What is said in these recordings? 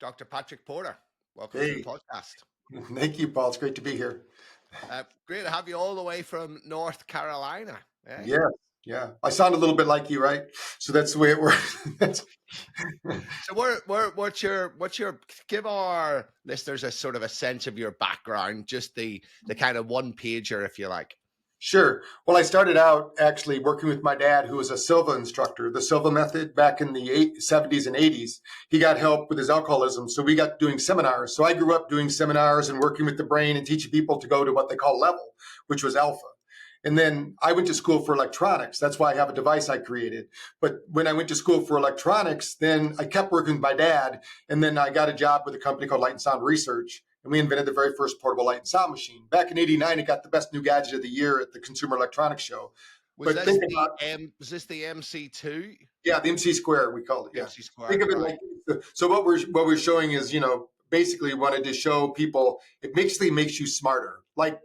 Dr. Patrick Porter. Welcome to the Hey, podcast. thank you, Paul. It's great to be here. Great to have you all the way from North Carolina. Eh? Yeah, yeah. I sound a little bit like you, right? So that's the way it works. So what's your give our listeners a sort of a sense of your background, just the kind of one pager, if you like. Sure. Well, I started out actually working with my dad, who was a Silva instructor, the Silva method back in the 70s and 80s. He got help with his alcoholism, so we got doing seminars. So I grew up doing seminars and working with the brain and teaching people to go to what they call level, which was alpha. And then I went to school for electronics. That's why I have a device I created. But when I went to school for electronics, then I kept working with my dad. And then I got a job with a company called Light and Sound Research. And we invented the very first portable light and sound machine. Back in '89, it got the best new gadget of the year at the Consumer Electronics Show. Was But this think about, was this the MC2? yeah, the MC square, we called it. Yeah. MC square, Think of it right? like, so what we're showing is, basically wanted to show people it basically makes you smarter. Like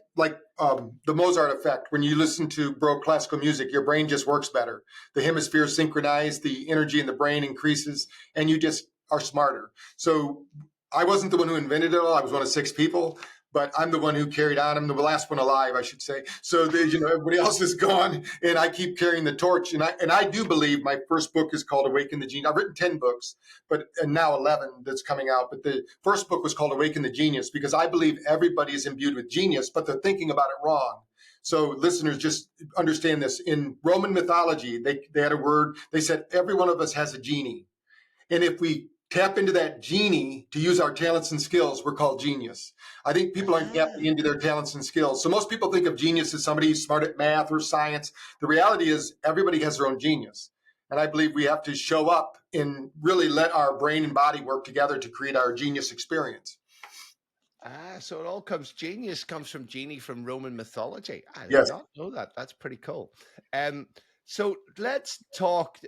the Mozart effect. When you listen to Baroque classical music, your brain just works better. The hemispheres synchronize, the energy in the brain increases, and you just are smarter. So I wasn't the one who invented it all. I was one of 6 people, but I'm the one who carried on. I'm the last one alive, I should say. So everybody else is gone, and I keep carrying the torch. And I do believe my first book is called Awaken the Genius. I've written 10 books, and now 11 that's coming out. But the first book was called Awaken the Genius because I believe everybody is imbued with genius, but they're thinking about it wrong. So listeners, just understand this. In Roman mythology, they had a word. They said every one of us has a genie. And if we tap into that genie to use our talents and skills, we're called genius. I think people aren't tapping into their talents and skills. So most people think of genius as somebody who's smart at math or science. The reality is everybody has their own genius. And I believe we have to show up and really let our brain and body work together to create our genius experience. So genius comes from genie from Roman mythology. I did Yes. not know that. That's pretty cool. So let's talk,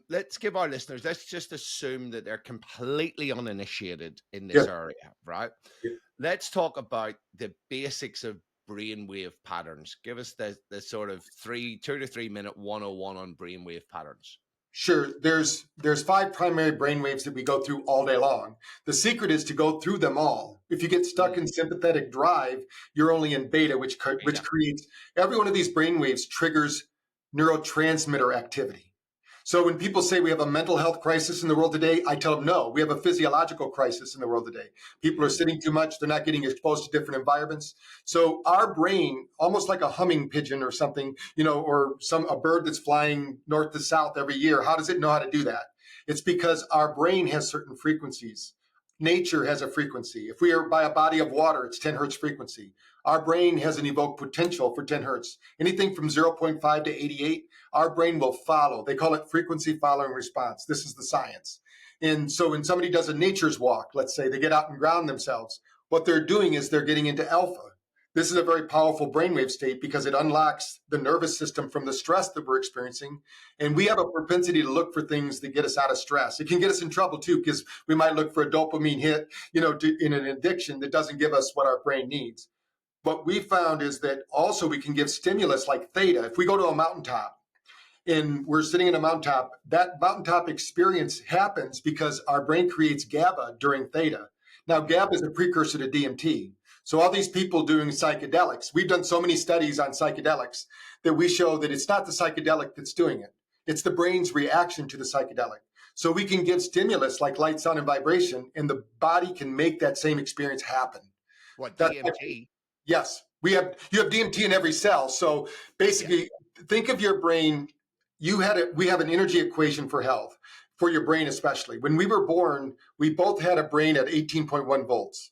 let's give our listeners, let's just assume that they're completely uninitiated in this area, right? Yeah. Let's talk about the basics of brainwave patterns. Give us the sort of 2 to 3 minute 101 on brainwave patterns. Sure. There's 5 primary brainwaves that we go through all day long. The secret is to go through them all. If you get stuck in sympathetic drive, you're only in beta, which creates every one of these brainwaves triggers neurotransmitter activity. So when people say we have a mental health crisis in the world today, I tell them no, we have a physiological crisis in the world today. People are sitting too much. They're not getting exposed to different environments. So our brain, almost like a humming pigeon or something, or a bird that's flying north to south every year, how does it know how to do that? It's because our brain has certain frequencies. Nature has a frequency. If we are by a body of water, it's 10 hertz frequency. Our brain has an evoked potential for 10 hertz. Anything from 0.5 to 88, our brain will follow. They call it frequency following response. This is the science. And so when somebody does a nature's walk, let's say they get out and ground themselves, what they're doing is they're getting into alpha. This is a very powerful brainwave state because it unlocks the nervous system from the stress that we're experiencing. And we have a propensity to look for things that get us out of stress. It can get us in trouble too, because we might look for a dopamine hit, in an addiction that doesn't give us what our brain needs. What we found is that also we can give stimulus like theta. If we go to a mountaintop and we're sitting in a mountaintop, that mountaintop experience happens because our brain creates GABA during theta. Now, GABA is a precursor to DMT. So all these people doing psychedelics, we've done so many studies on psychedelics that we show that it's not the psychedelic that's doing it. It's the brain's reaction to the psychedelic. So we can give stimulus like light, sound, and vibration, and the body can make that same experience happen. What, DMT? Yes. You have DMT in every cell. So basically, think of your brain. We have an energy equation for health, for your brain especially. When we were born, we both had a brain at 18.1 volts.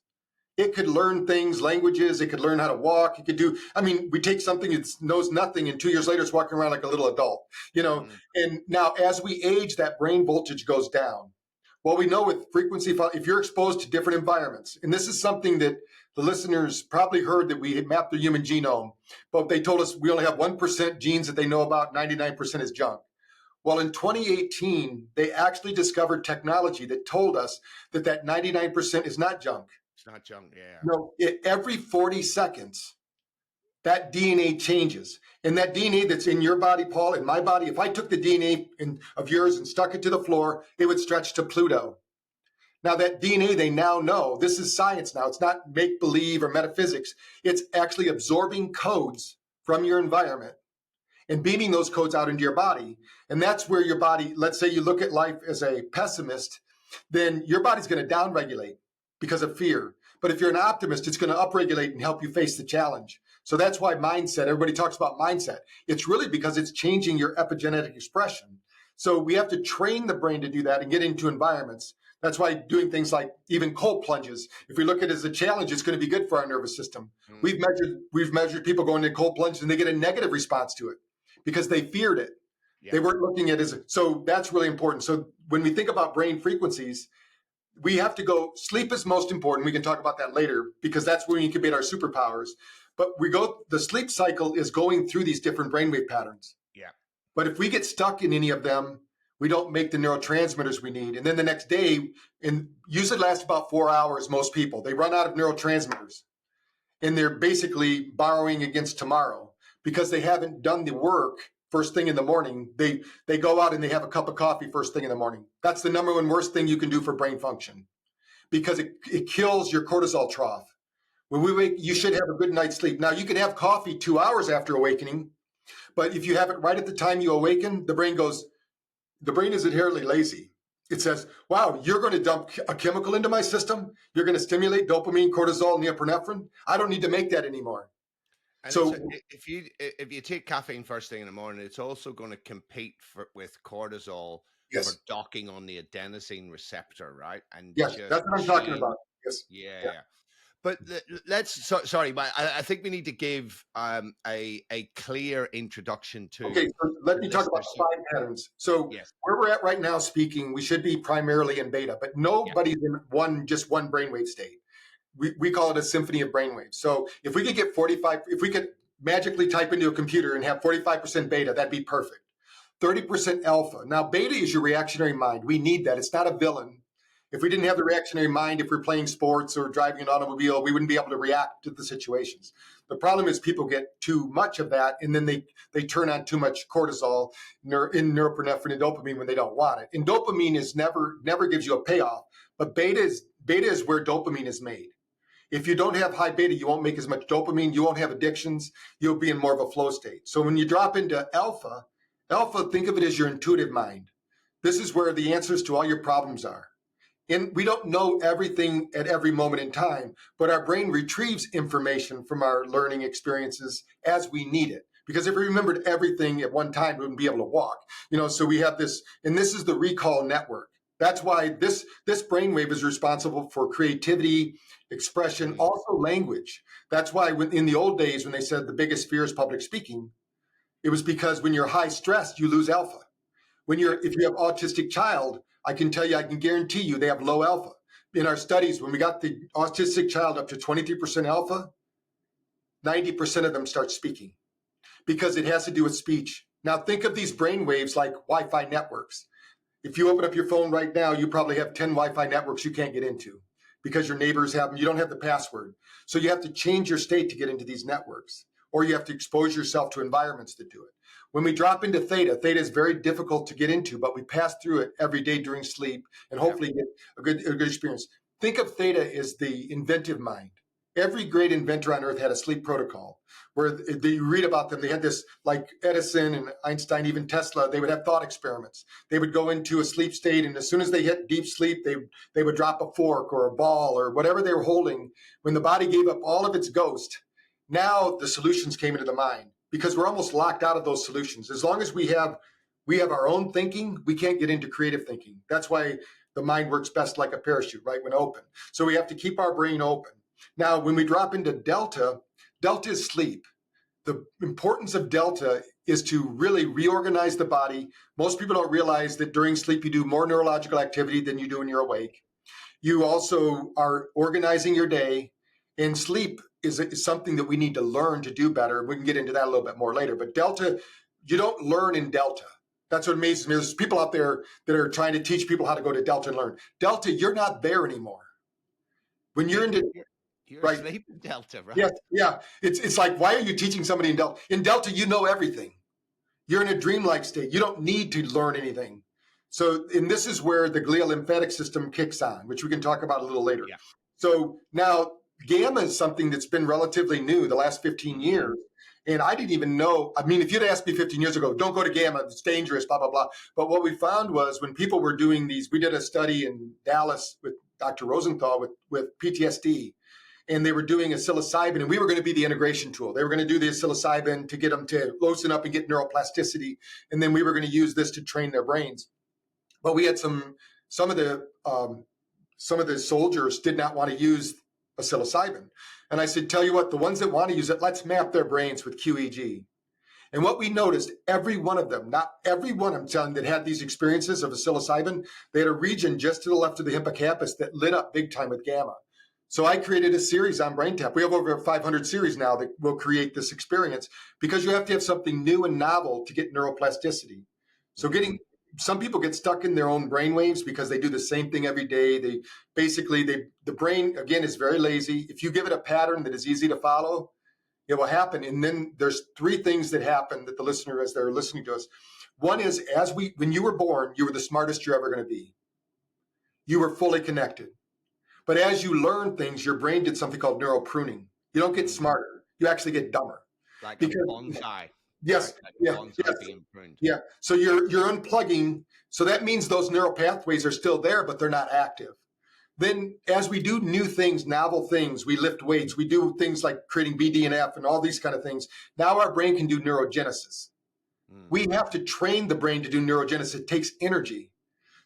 It could learn things, languages. It could learn how to walk. We take something that knows nothing, and 2 years later, it's walking around like a little adult, And now, as we age, that brain voltage goes down. Well, we know with frequency, if you're exposed to different environments, and this is something that the listeners probably heard that we had mapped the human genome, but they told us we only have 1% genes that they know about, 99% is junk. Well, in 2018, they actually discovered technology that told us that 99% is not junk. It's not junk, yeah. No, every 40 seconds, that DNA changes. And that DNA that's in your body, Paul, in my body, if I took the DNA of yours and stuck it to the floor, it would stretch to Pluto. Now that DNA, they now know, this is science now. It's not make-believe or metaphysics. It's actually absorbing codes from your environment and beaming those codes out into your body. And that's where your body, let's say you look at life as a pessimist, then your body's going to downregulate because of fear. But if you're an optimist, it's going to upregulate and help you face the challenge. So that's why mindset, everybody talks about mindset. It's really because it's changing your epigenetic expression. So we have to train the brain to do that and get into environments. That's why doing things like even cold plunges, if we look at it as a challenge, it's going to be good for our nervous system. We've measured people going into cold plunges and they get a negative response to it because they feared it. Yeah. They weren't looking at it as, so that's really important. So when we think about brain frequencies, we have to go, sleep is most important. We can talk about that later because that's where we incubate our superpowers. But the sleep cycle is going through these different brainwave patterns. Yeah. But if we get stuck in any of them, we don't make the neurotransmitters we need. And then the next day, and usually lasts about 4 hours, most people, they run out of neurotransmitters. And they're basically borrowing against tomorrow because they haven't done the work first thing in the morning. They go out and they have a cup of coffee first thing in the morning. That's the number one worst thing you can do for brain function because it kills your cortisol trough. When we wake, you should have a good night's sleep. Now, you can have coffee 2 hours after awakening, but if you have it right at the time you awaken, the brain is inherently lazy. It says, wow, you're going to dump a chemical into my system. You're going to stimulate dopamine, cortisol, and norepinephrine. I don't need to make that anymore. And so if you take caffeine first thing in the morning, it's also going to compete with cortisol for docking on the adenosine receptor, right? And yes, that's what I'm talking about. Yes. Yeah. But sorry, but I think we need to give a clear introduction to. Okay, so let me talk about 5 patterns. So where we're at right now speaking, we should be primarily in beta, but nobody's in just one brainwave state. We call it a symphony of brainwaves. So if we could get 45, if we could magically type into a computer and have 45% beta, that'd be perfect. 30% alpha. Now, beta is your reactionary mind. We need that. It's not a villain. If we didn't have the reactionary mind, if we're playing sports or driving an automobile, we wouldn't be able to react to the situations. The problem is people get too much of that, and then they turn on too much cortisol in norepinephrine and dopamine when they don't want it. And dopamine is never gives you a payoff, but beta is where dopamine is made. If you don't have high beta, you won't make as much dopamine. You won't have addictions. You'll be in more of a flow state. So when you drop into alpha, think of it as your intuitive mind. This is where the answers to all your problems are. And we don't know everything at every moment in time, but our brain retrieves information from our learning experiences as we need it. Because if we remembered everything at one time, we wouldn't be able to walk. So we have this, and this is the recall network. That's why this brainwave is responsible for creativity, expression, also language. That's why in the old days, when they said the biggest fear is public speaking, it was because when you're high stressed, you lose alpha. If you have autistic child, I can guarantee you they have low alpha. In our studies, when we got the autistic child up to 23% alpha, 90% of them start speaking because it has to do with speech. Now think of these brain waves like Wi-Fi networks. If you open up your phone right now, you probably have 10 Wi-Fi networks you can't get into because your neighbors have them. You don't have the password. So you have to change your state to get into these networks, or you have to expose yourself to environments that do it. When we drop into theta is very difficult to get into, but we pass through it every day during sleep and hopefully get a good experience. Think of theta as the inventive mind. Every great inventor on earth had a sleep protocol where you read about them. They had this, like Edison and Einstein, even Tesla, they would have thought experiments. They would go into a sleep state, and as soon as they hit deep sleep, they would drop a fork or a ball or whatever they were holding. When the body gave up all of its ghost, now the solutions came into the mind because we're almost locked out of those solutions. As long as we have our own thinking, we can't get into creative thinking. That's why the mind works best like a parachute, right, when open. So we have to keep our brain open. Now, when we drop into delta is sleep. The importance of delta is to really reorganize the body. Most people don't realize that during sleep, you do more neurological activity than you do when you're awake. You also are organizing your day, and sleep is something that we need to learn to do better. We can get into that a little bit more later. But delta, you don't learn in delta. That's what amazes me. There's people out there that are trying to teach people how to go to delta and learn. Delta, you're not there anymore. When you're into You're asleep in delta, right? Yeah. It's like, why are you teaching somebody in delta? In delta, you know everything. You're in a dreamlike state. You don't need to learn anything. So, and this is where the glial lymphatic system kicks on, which we can talk about a little later. Yeah. So now gamma is something that's been relatively new the last 15 years. And I didn't even know. I mean, if you'd asked me 15 years ago, don't go to gamma, it's dangerous, blah, blah, blah. But what we found was when people were doing these, we did a study in Dallas with Dr. Rosenthal with PTSD, and they were doing a psilocybin, and we were going to be the integration tool. They were going to do the psilocybin to get them to loosen up and get neuroplasticity. And then we were going to use this to train their brains. But we had some of the soldiers did not want to use a psilocybin. And I said, tell you what, the ones that want to use it, let's map their brains with QEEG. And what we noticed, every one of them, not every one I'm telling that had these experiences of a psilocybin, they had a region just to the left of the hippocampus that lit up big time with gamma. So I created a series on BrainTap. We have over 500 series now that will create this experience because you have to have something new and novel to get neuroplasticity. So some people get stuck in their own brainwaves because they do the same thing every day. The brain, again, is very lazy. If you give it a pattern that is easy to follow, it will happen. And then there's three things that happen that the listener, as they're listening to us. One is when you were born, you were the smartest you're ever going to be. You were fully connected. But as you learn things, your brain did something called neural pruning. You don't get smarter. You actually get dumber. Like a bonsai. Yes. Right? Yeah. Bonsai being pruned. Yeah. So you're unplugging. So that means those neural pathways are still there, but they're not active. Then as we do new things, novel things, we lift weights, we do things like creating BDNF and all these kind of things. Now our brain can do neurogenesis. We have to train the brain to do neurogenesis. It takes energy.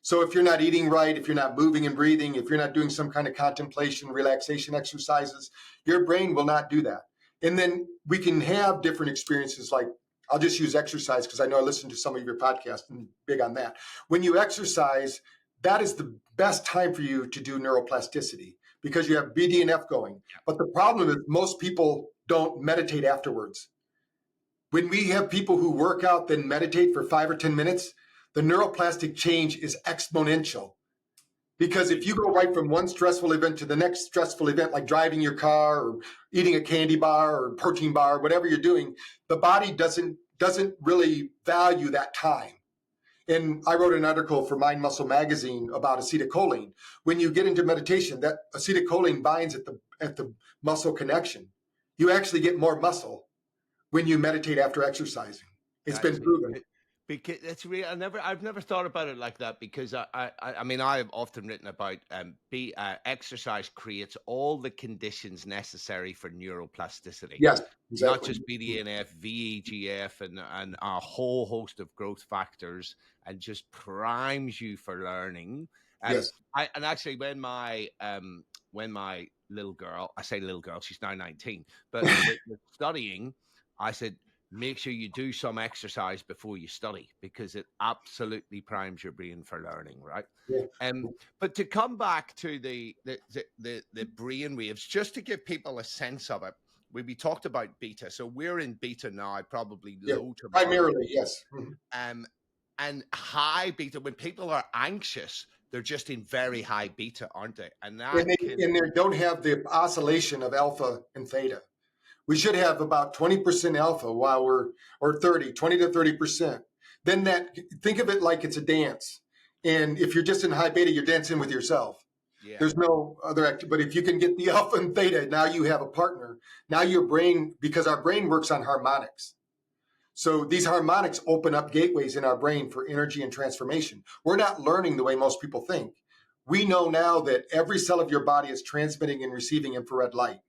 So if you're not eating right, if you're not moving and breathing, if you're not doing some kind of contemplation, relaxation exercises, your brain will not do that. And then we can have different experiences like, I'll just use exercise because I know I listened to some of your podcasts and big on that. When you exercise, that is the best time for you to do neuroplasticity because you have BDNF going. But the problem is most people don't meditate afterwards. When we have people who work out, then meditate for 5 or 10 minutes, the neuroplastic change is exponential. Because if you go right from one stressful event to the next stressful event, like driving your car or eating a candy bar or protein bar, whatever you're doing, the body doesn't really value that time. And I wrote an article for Mind Muscle Magazine about acetylcholine. When you get into meditation, that acetylcholine binds at the muscle connection. You actually get more muscle when you meditate after exercising. It's been proven. Because it's really, I've never thought about it like that because I mean, I've often written about exercise creates all the conditions necessary for neuroplasticity. Yes, exactly. Not just BDNF, VEGF, and a whole host of growth factors, and just primes you for learning. And yes. And actually, when my little girl, I say little girl, she's now 19, but with studying, I said, make sure you do some exercise before you study because it absolutely primes your brain for learning, right? Yeah. But to come back to the brain waves, just to give people a sense of it, we talked about beta, so we're in beta now, probably low to primarily, yes. And high beta. When people are anxious, they're just in very high beta, aren't they? And they don't have the oscillation of alpha and theta. We should have about 20% alpha or 20 to 30%. Then think of it like it's a dance. And if you're just in high beta, you're dancing with yourself. Yeah. There's no other activity. But if you can get the alpha and theta, now you have a partner. Now your brain, because our brain works on harmonics. So these harmonics open up gateways in our brain for energy and transformation. We're not learning the way most people think. We know now that every cell of your body is transmitting and receiving infrared light.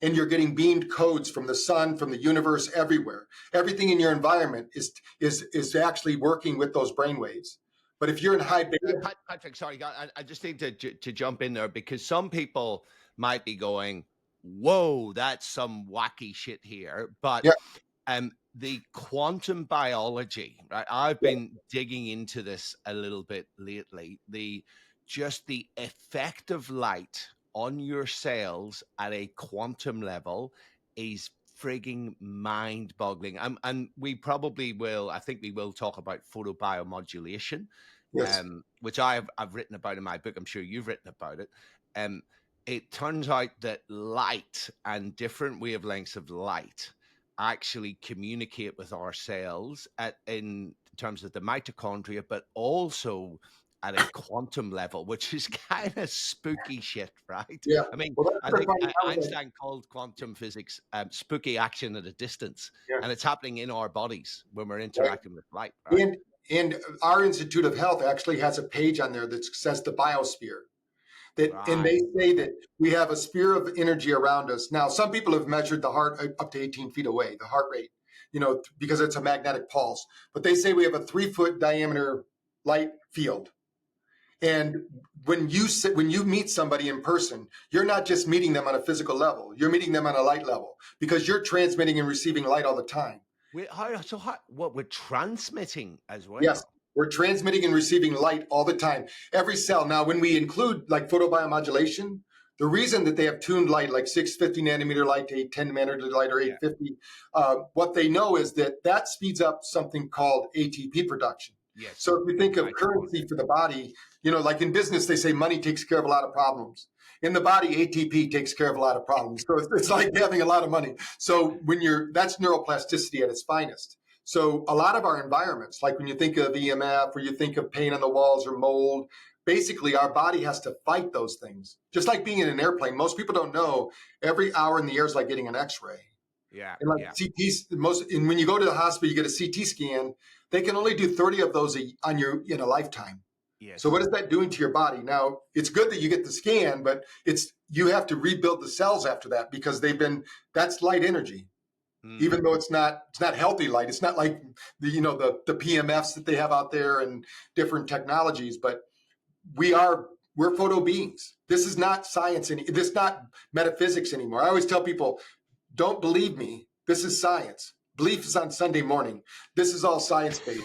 And you're getting beamed codes from the sun, from the universe, everywhere. Everything in your environment is actually working with those brainwaves. But if you're in high beta, Patrick, sorry, I just need to jump in there because some people might be going, "Whoa, that's some wacky shit here." But the quantum biology, right? I've been digging into this a little bit lately. The effect of light on your cells at a quantum level is frigging mind-boggling. And we probably will, I think we will talk about photobiomodulation, which I've written about in my book. I'm sure you've written about it. It turns out that light and different wavelengths of light actually communicate with our cells in terms of the mitochondria, but also at a quantum level, which is kind of spooky shit, right? Yeah. I mean, Well, that's I what think they're finding out. Einstein called quantum physics spooky action at a distance, Yeah. and it's happening in our bodies when we're Right. interacting with light, right? And our Institute of Health actually has a page on there that says the biosphere. And Right. they say Okay. that we have a sphere of energy around us. Now, some people have measured the heart up to 18 feet away, the heart rate, because it's a magnetic pulse. But they say we have a 3-foot diameter light field. And when you meet somebody in person, you're not just meeting them on a physical level. You're meeting them on a light level because you're transmitting and receiving light all the time. What we're transmitting as Yes, well? we're transmitting and receiving light all the time. Every cell. Now, when we include like photobiomodulation, the reason that they have tuned light like 650 nanometer light to 810 nanometer light or Yeah. 850, what they know is that speeds up something called ATP production. Yes. So if you think of Mitochondria. currency for the body, like in business, they say money takes care of a lot of problems. In the body, ATP takes care of a lot of problems. So it's like having a lot of money. So that's neuroplasticity at its finest. So a lot of our environments, like when you think of EMF or you think of paint on the walls or mold, basically our body has to fight those things. Just like being in an airplane, most people don't know every hour in the air is like getting an X-ray. Yeah. And like Yeah. CTs, and when you go to the hospital, you get a CT scan. They can only do 30 of those in a lifetime. Yes. So what is that doing to your body? Now, it's good that you get the scan, but you have to rebuild the cells after that because that's light energy. Even though it's not healthy light. It's not like the PMFs that they have out there and different technologies, but we're photo beings. This is not science this is not metaphysics anymore. I always tell people, don't believe me. This is science. Belief is on Sunday morning. This is all science based.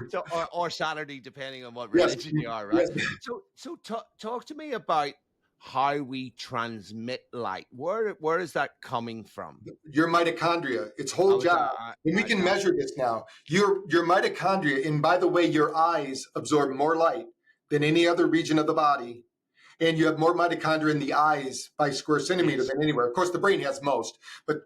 So or Saturday, depending on what Yes. religion you are, right? Yes. So talk to me about how we transmit light. Where is that coming from? Your mitochondria, its whole job, and we can measure this now. Your mitochondria, and by the way, your eyes absorb more light than any other region of the body, and you have more mitochondria in the eyes by square centimeter than anywhere. Of course, the brain has most, but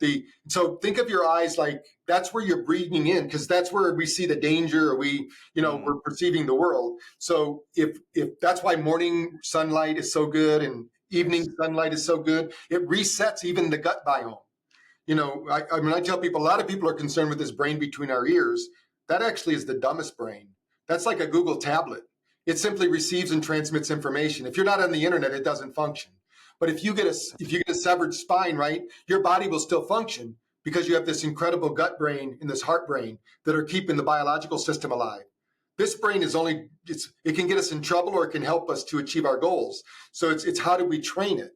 so think of your eyes like that's where you're breathing in, because that's where we see the danger, or we're perceiving the world. So if that's why morning sunlight is so good and evening sunlight is so good, it resets even the gut biome. I tell people, a lot of people are concerned with this brain between our ears. That actually is the dumbest brain. That's like a Google tablet. It simply receives and transmits information. If you're not on the internet, it doesn't function. But if you get a severed spine, right, your body will still function because you have this incredible gut brain and this heart brain that are keeping the biological system alive. This brain it can get us in trouble or it can help us to achieve our goals. So it's how do we train it?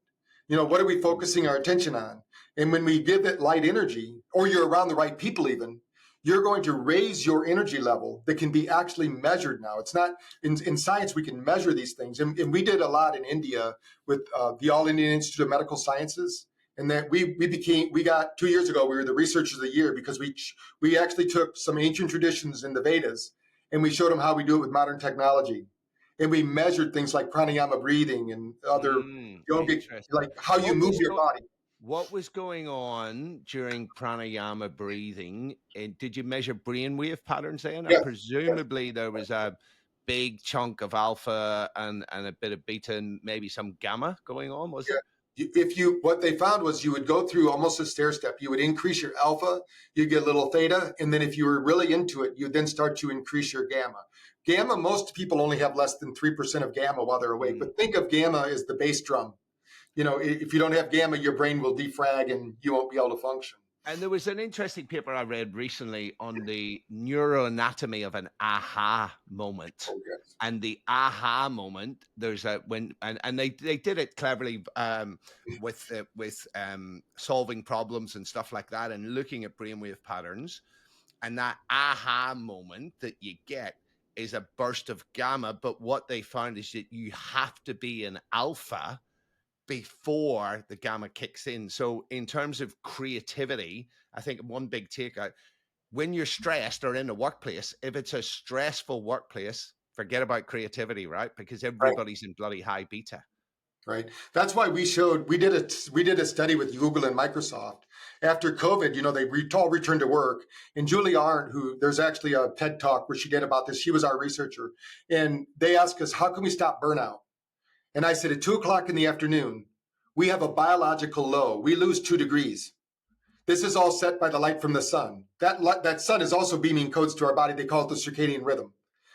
What are we focusing our attention on? And when we give it light energy, or you're around the right people even, you're going to raise your energy level that can be actually measured now. It's not in science, we can measure these things. And we did a lot in India with the All Indian Institute of Medical Sciences. And that we got 2 years ago, we were the researchers of the year because we actually took some ancient traditions in the Vedas and we showed them how we do it with modern technology. And we measured things like pranayama breathing and other yogic, like how you move your body. What was going on during pranayama breathing? And did you measure brainwave patterns then? Yeah. And presumably there was a big chunk of alpha and a bit of beta and maybe some gamma going on, was there? What they found was you would go through almost a stair step. You would increase your alpha, you get a little theta, and then if you were really into it, you then start to increase your gamma. Gamma, most people only have less than 3% of gamma while they're awake, but think of gamma as the bass drum. If you don't have gamma, your brain will defrag and you won't be able to function. And there was an interesting paper I read recently on the neuroanatomy of an aha moment. Oh, yes. And the aha moment, there's they did it cleverly with solving problems and stuff like that, and looking at brainwave patterns. And that aha moment that you get is a burst of gamma. But what they found is that you have to be in alpha before the gamma kicks in. So in terms of creativity, I think one big takeout, when you're stressed or in a workplace, if it's a stressful workplace, forget about creativity, right? Because everybody's in bloody high beta. right? That's why we did a study with Google and Microsoft after COVID. They all returned to work, and Julie Arndt, who there's actually a TED talk where she did about this. She was our researcher, and they asked us, how can we stop burnout? And I said, at 2:00 in the afternoon, we have a biological low. We lose 2 degrees. This is all set by the light from the sun. That sun is also beaming codes to our body. They call it the circadian rhythm.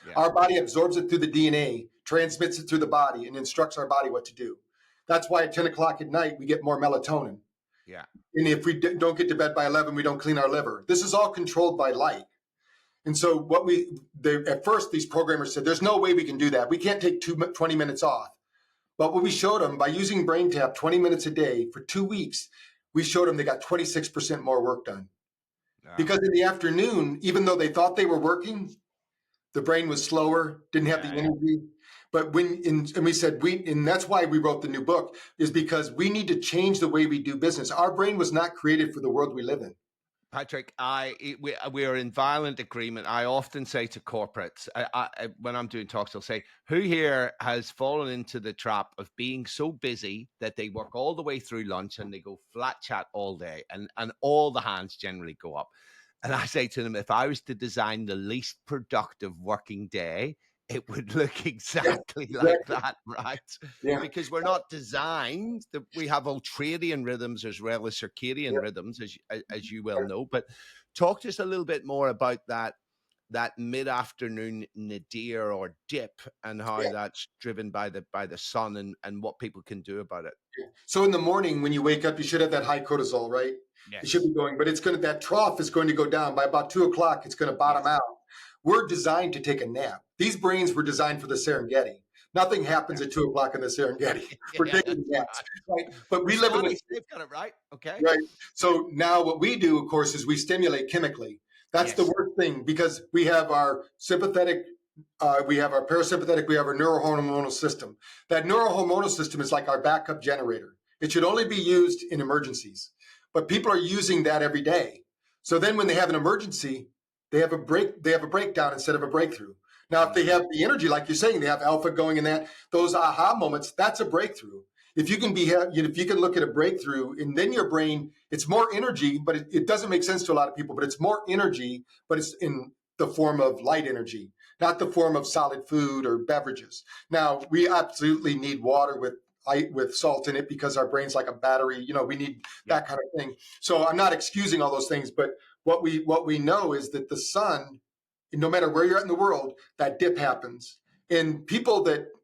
Yeah. Our body absorbs it through the DNA, transmits it through the body, and instructs our body what to do. That's why at 10:00 at night, we get more melatonin. Yeah. And if we don't get to bed by 11, we don't clean our liver. This is all controlled by light. And so at first, these programmers said, there's no way we can do that. We can't take 20 minutes off. But what we showed them by using BrainTap 20 minutes a day for 2 weeks, we showed them they got 26% more work done. Because in the afternoon, even though they thought they were working, the brain was slower, didn't have the energy. But we said, and that's why we wrote the new book, is because we need to change the way we do business. Our brain was not created for the world we live in. Patrick, we are in violent agreement. I often say to corporates, when I'm doing talks, I'll say, who here has fallen into the trap of being so busy that they work all the way through lunch and they go flat chat all day, and all the hands generally go up. And I say to them, if I was to design the least productive working day, it would look exactly like that, right? Yeah. Because we're not designed. We have ultradian rhythms as well as circadian rhythms, as you well know. But talk to us a little bit more about that mid-afternoon nadir or dip, and how that's driven by the sun, and what people can do about it. So in the morning when you wake up, you should have that high cortisol, right? Yes. It should be going, but that trough is going to go down by about 2:00. It's going to bottom out. We're designed to take a nap. These brains were designed for the Serengeti. Nothing happens at 2:00 in the Serengeti. We're taking naps, right? But we live in they've got it right. Okay. Right. So now what we do, of course, is we stimulate chemically. That's the worst thing, because we have our sympathetic, we have our parasympathetic, we have our neurohormonal system. That neurohormonal system is like our backup generator. It should only be used in emergencies, but people are using that every day. So then when they have an emergency, they have a breakdown instead of a breakthrough. Now, if they have the energy, like you're saying, they have alpha going in those aha moments, that's a breakthrough. If you can if you can look at a breakthrough, and then your brain, it's more energy, but it doesn't make sense to a lot of people, but it's more energy, but it's in the form of light energy, not the form of solid food or beverages. Now, we absolutely need water with salt in it, because our brain's like a battery. We need that kind of thing. So I'm not excusing all those things, but what we know is that the sun, no matter where you're at in the world, that dip happens. And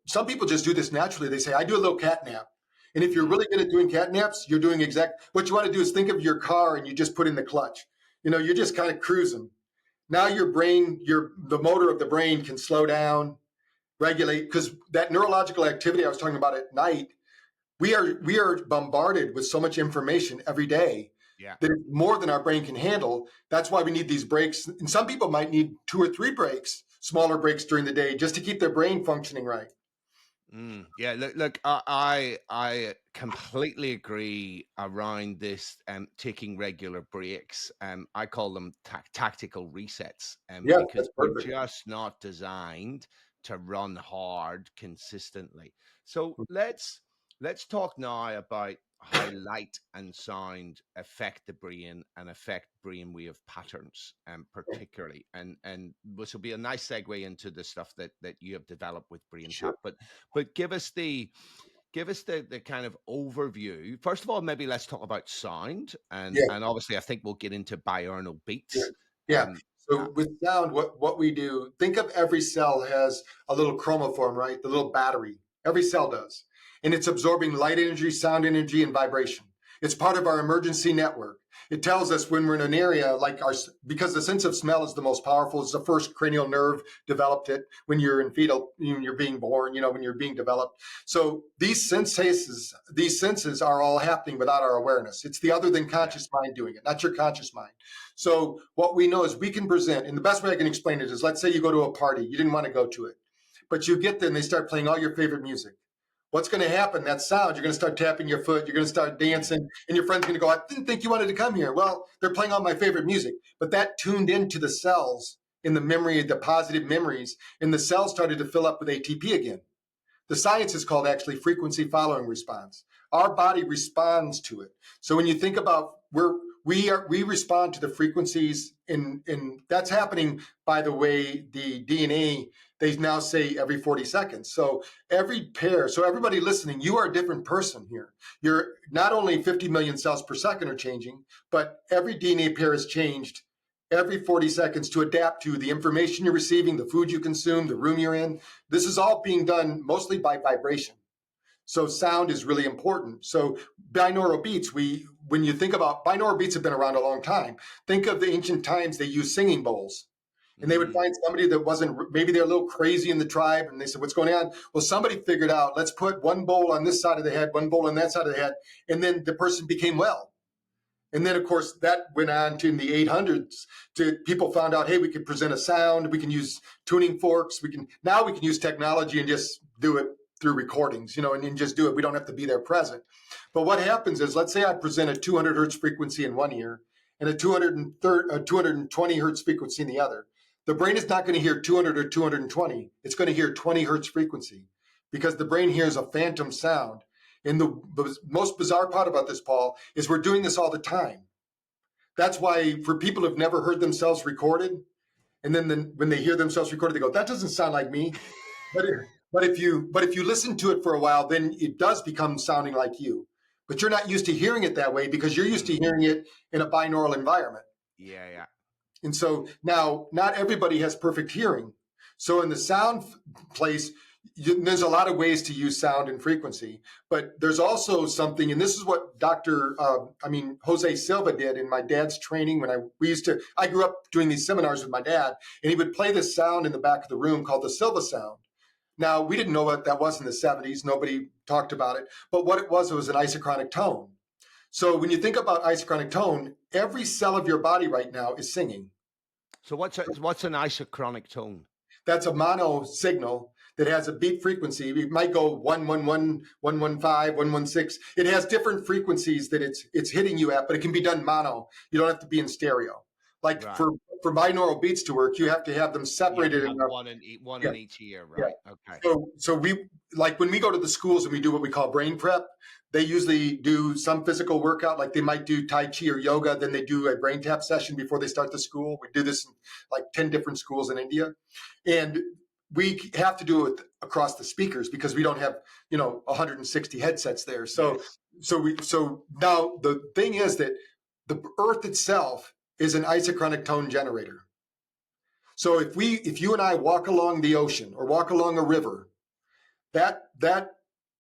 some people just do this naturally. They say, I do a little cat nap. And if you're really good at doing cat naps, you're doing what you want to do is think of your car and you just put in the clutch. You're just kind of cruising. Now your brain, the motor of the brain can slow down, regulate, because that neurological activity I was talking about at night, we are bombarded with so much information every day that it's more than our brain can handle. That's why we need these breaks. And some people might need 2 or 3 breaks, smaller breaks during the day, just to keep their brain functioning right. Yeah, look, I completely agree around this, taking regular breaks. I call them tactical resets, because we're just not designed to run hard consistently. So let's talk now about how light and sound affect the brain and affect brainwave patterns, particularly. And this will be a nice segue into the stuff that you have developed with BrainTap. Sure. But give us the kind of overview. First of all, maybe let's talk about sound, and obviously I think we'll get into binaural beats. So with sound, what we do, think of every cell has a little chromophore, right? The little battery. Every cell does. And it's absorbing light energy, sound energy, and vibration. It's part of our emergency network. It tells us when we're in an area because the sense of smell is the most powerful. It's the first cranial nerve developed it when you're in when you're being born, when you're being developed. So these senses are all happening without our awareness. It's the other than conscious mind doing it, not your conscious mind. So what we know is we can present, and the best way I can explain it is, let's say you go to a party, you didn't want to go to it, but you get there and they start playing all your favorite music. What's going to happen? That sound, you're going to start tapping your foot, you're going to start dancing, and your friend's going to go, I didn't think you wanted to come here. Well, they're playing all my favorite music. But that tuned into the cells in the memory, the positive memories, and the cells started to fill up with ATP again. The science is called actually frequency following response. Our body responds to it. So when you think about we respond to the frequencies in that's happening, by the way, the DNA, they now say every 40 seconds. So every pair, so everybody listening, you are a different person here. You're not only 50 million cells per second are changing, but every DNA pair is changed every 40 seconds to adapt to the information you're receiving, the food you consume, the room you're in. This is all being done mostly by vibration. So sound is really important. So binaural beats, when you think about binaural beats have been around a long time. Think of the ancient times, they used singing bowls. And they would find somebody that wasn't, maybe they're a little crazy in the tribe, and they said, what's going on? Well, somebody figured out, let's put one bowl on this side of the head, one bowl on that side of the head, and then the person became well. And then, of course, that went on to in the 800s. People found out, hey, we can present a sound, we can use tuning forks, we can use technology and just do it through recordings, and just do it. We don't have to be there present. But what happens is, let's say I present a 200 hertz frequency in one ear and a 220 hertz frequency in the other. The brain is not going to hear 200 or 220. It's going to hear 20 hertz frequency because the brain hears a phantom sound. And the most bizarre part about this, Paul, is we're doing this all the time. That's why for people who've never heard themselves recorded, and then when they hear themselves recorded, they go, that doesn't sound like me. But if you listen to it for a while, then it does become sounding like you. But you're not used to hearing it that way because you're used to hearing it in a binaural environment. Yeah. And so now not everybody has perfect hearing. So in the sound place, there's a lot of ways to use sound and frequency, but there's also something, and this is what Jose Silva did in my dad's training when I grew up doing these seminars with my dad, and he would play this sound in the back of the room called the Silva sound. Now, we didn't know what that was in the 70s. Nobody talked about it, but what it was an isochronic tone. So when you think about isochronic tone, every cell of your body right now is singing. So what's an isochronic tone? That's a mono signal that has a beat frequency. It might go 111, 115, 116. It has different frequencies that it's hitting you at, but it can be done mono. You don't have to be in stereo. Like right. For binaural beats to work, you have to have them separated. One in each ear, right? Yeah. Okay. So we, like when we go to the schools and we do what we call brain prep, they usually do some physical workout, like they might do Tai Chi or yoga, then they do a BrainTap session before they start the school. We do this in like 10 different schools in India. And we have to do it across the speakers because we don't have, 160 headsets there. So now the thing is that the earth itself is an isochronic tone generator. So if you and I walk along the ocean or walk along a river, that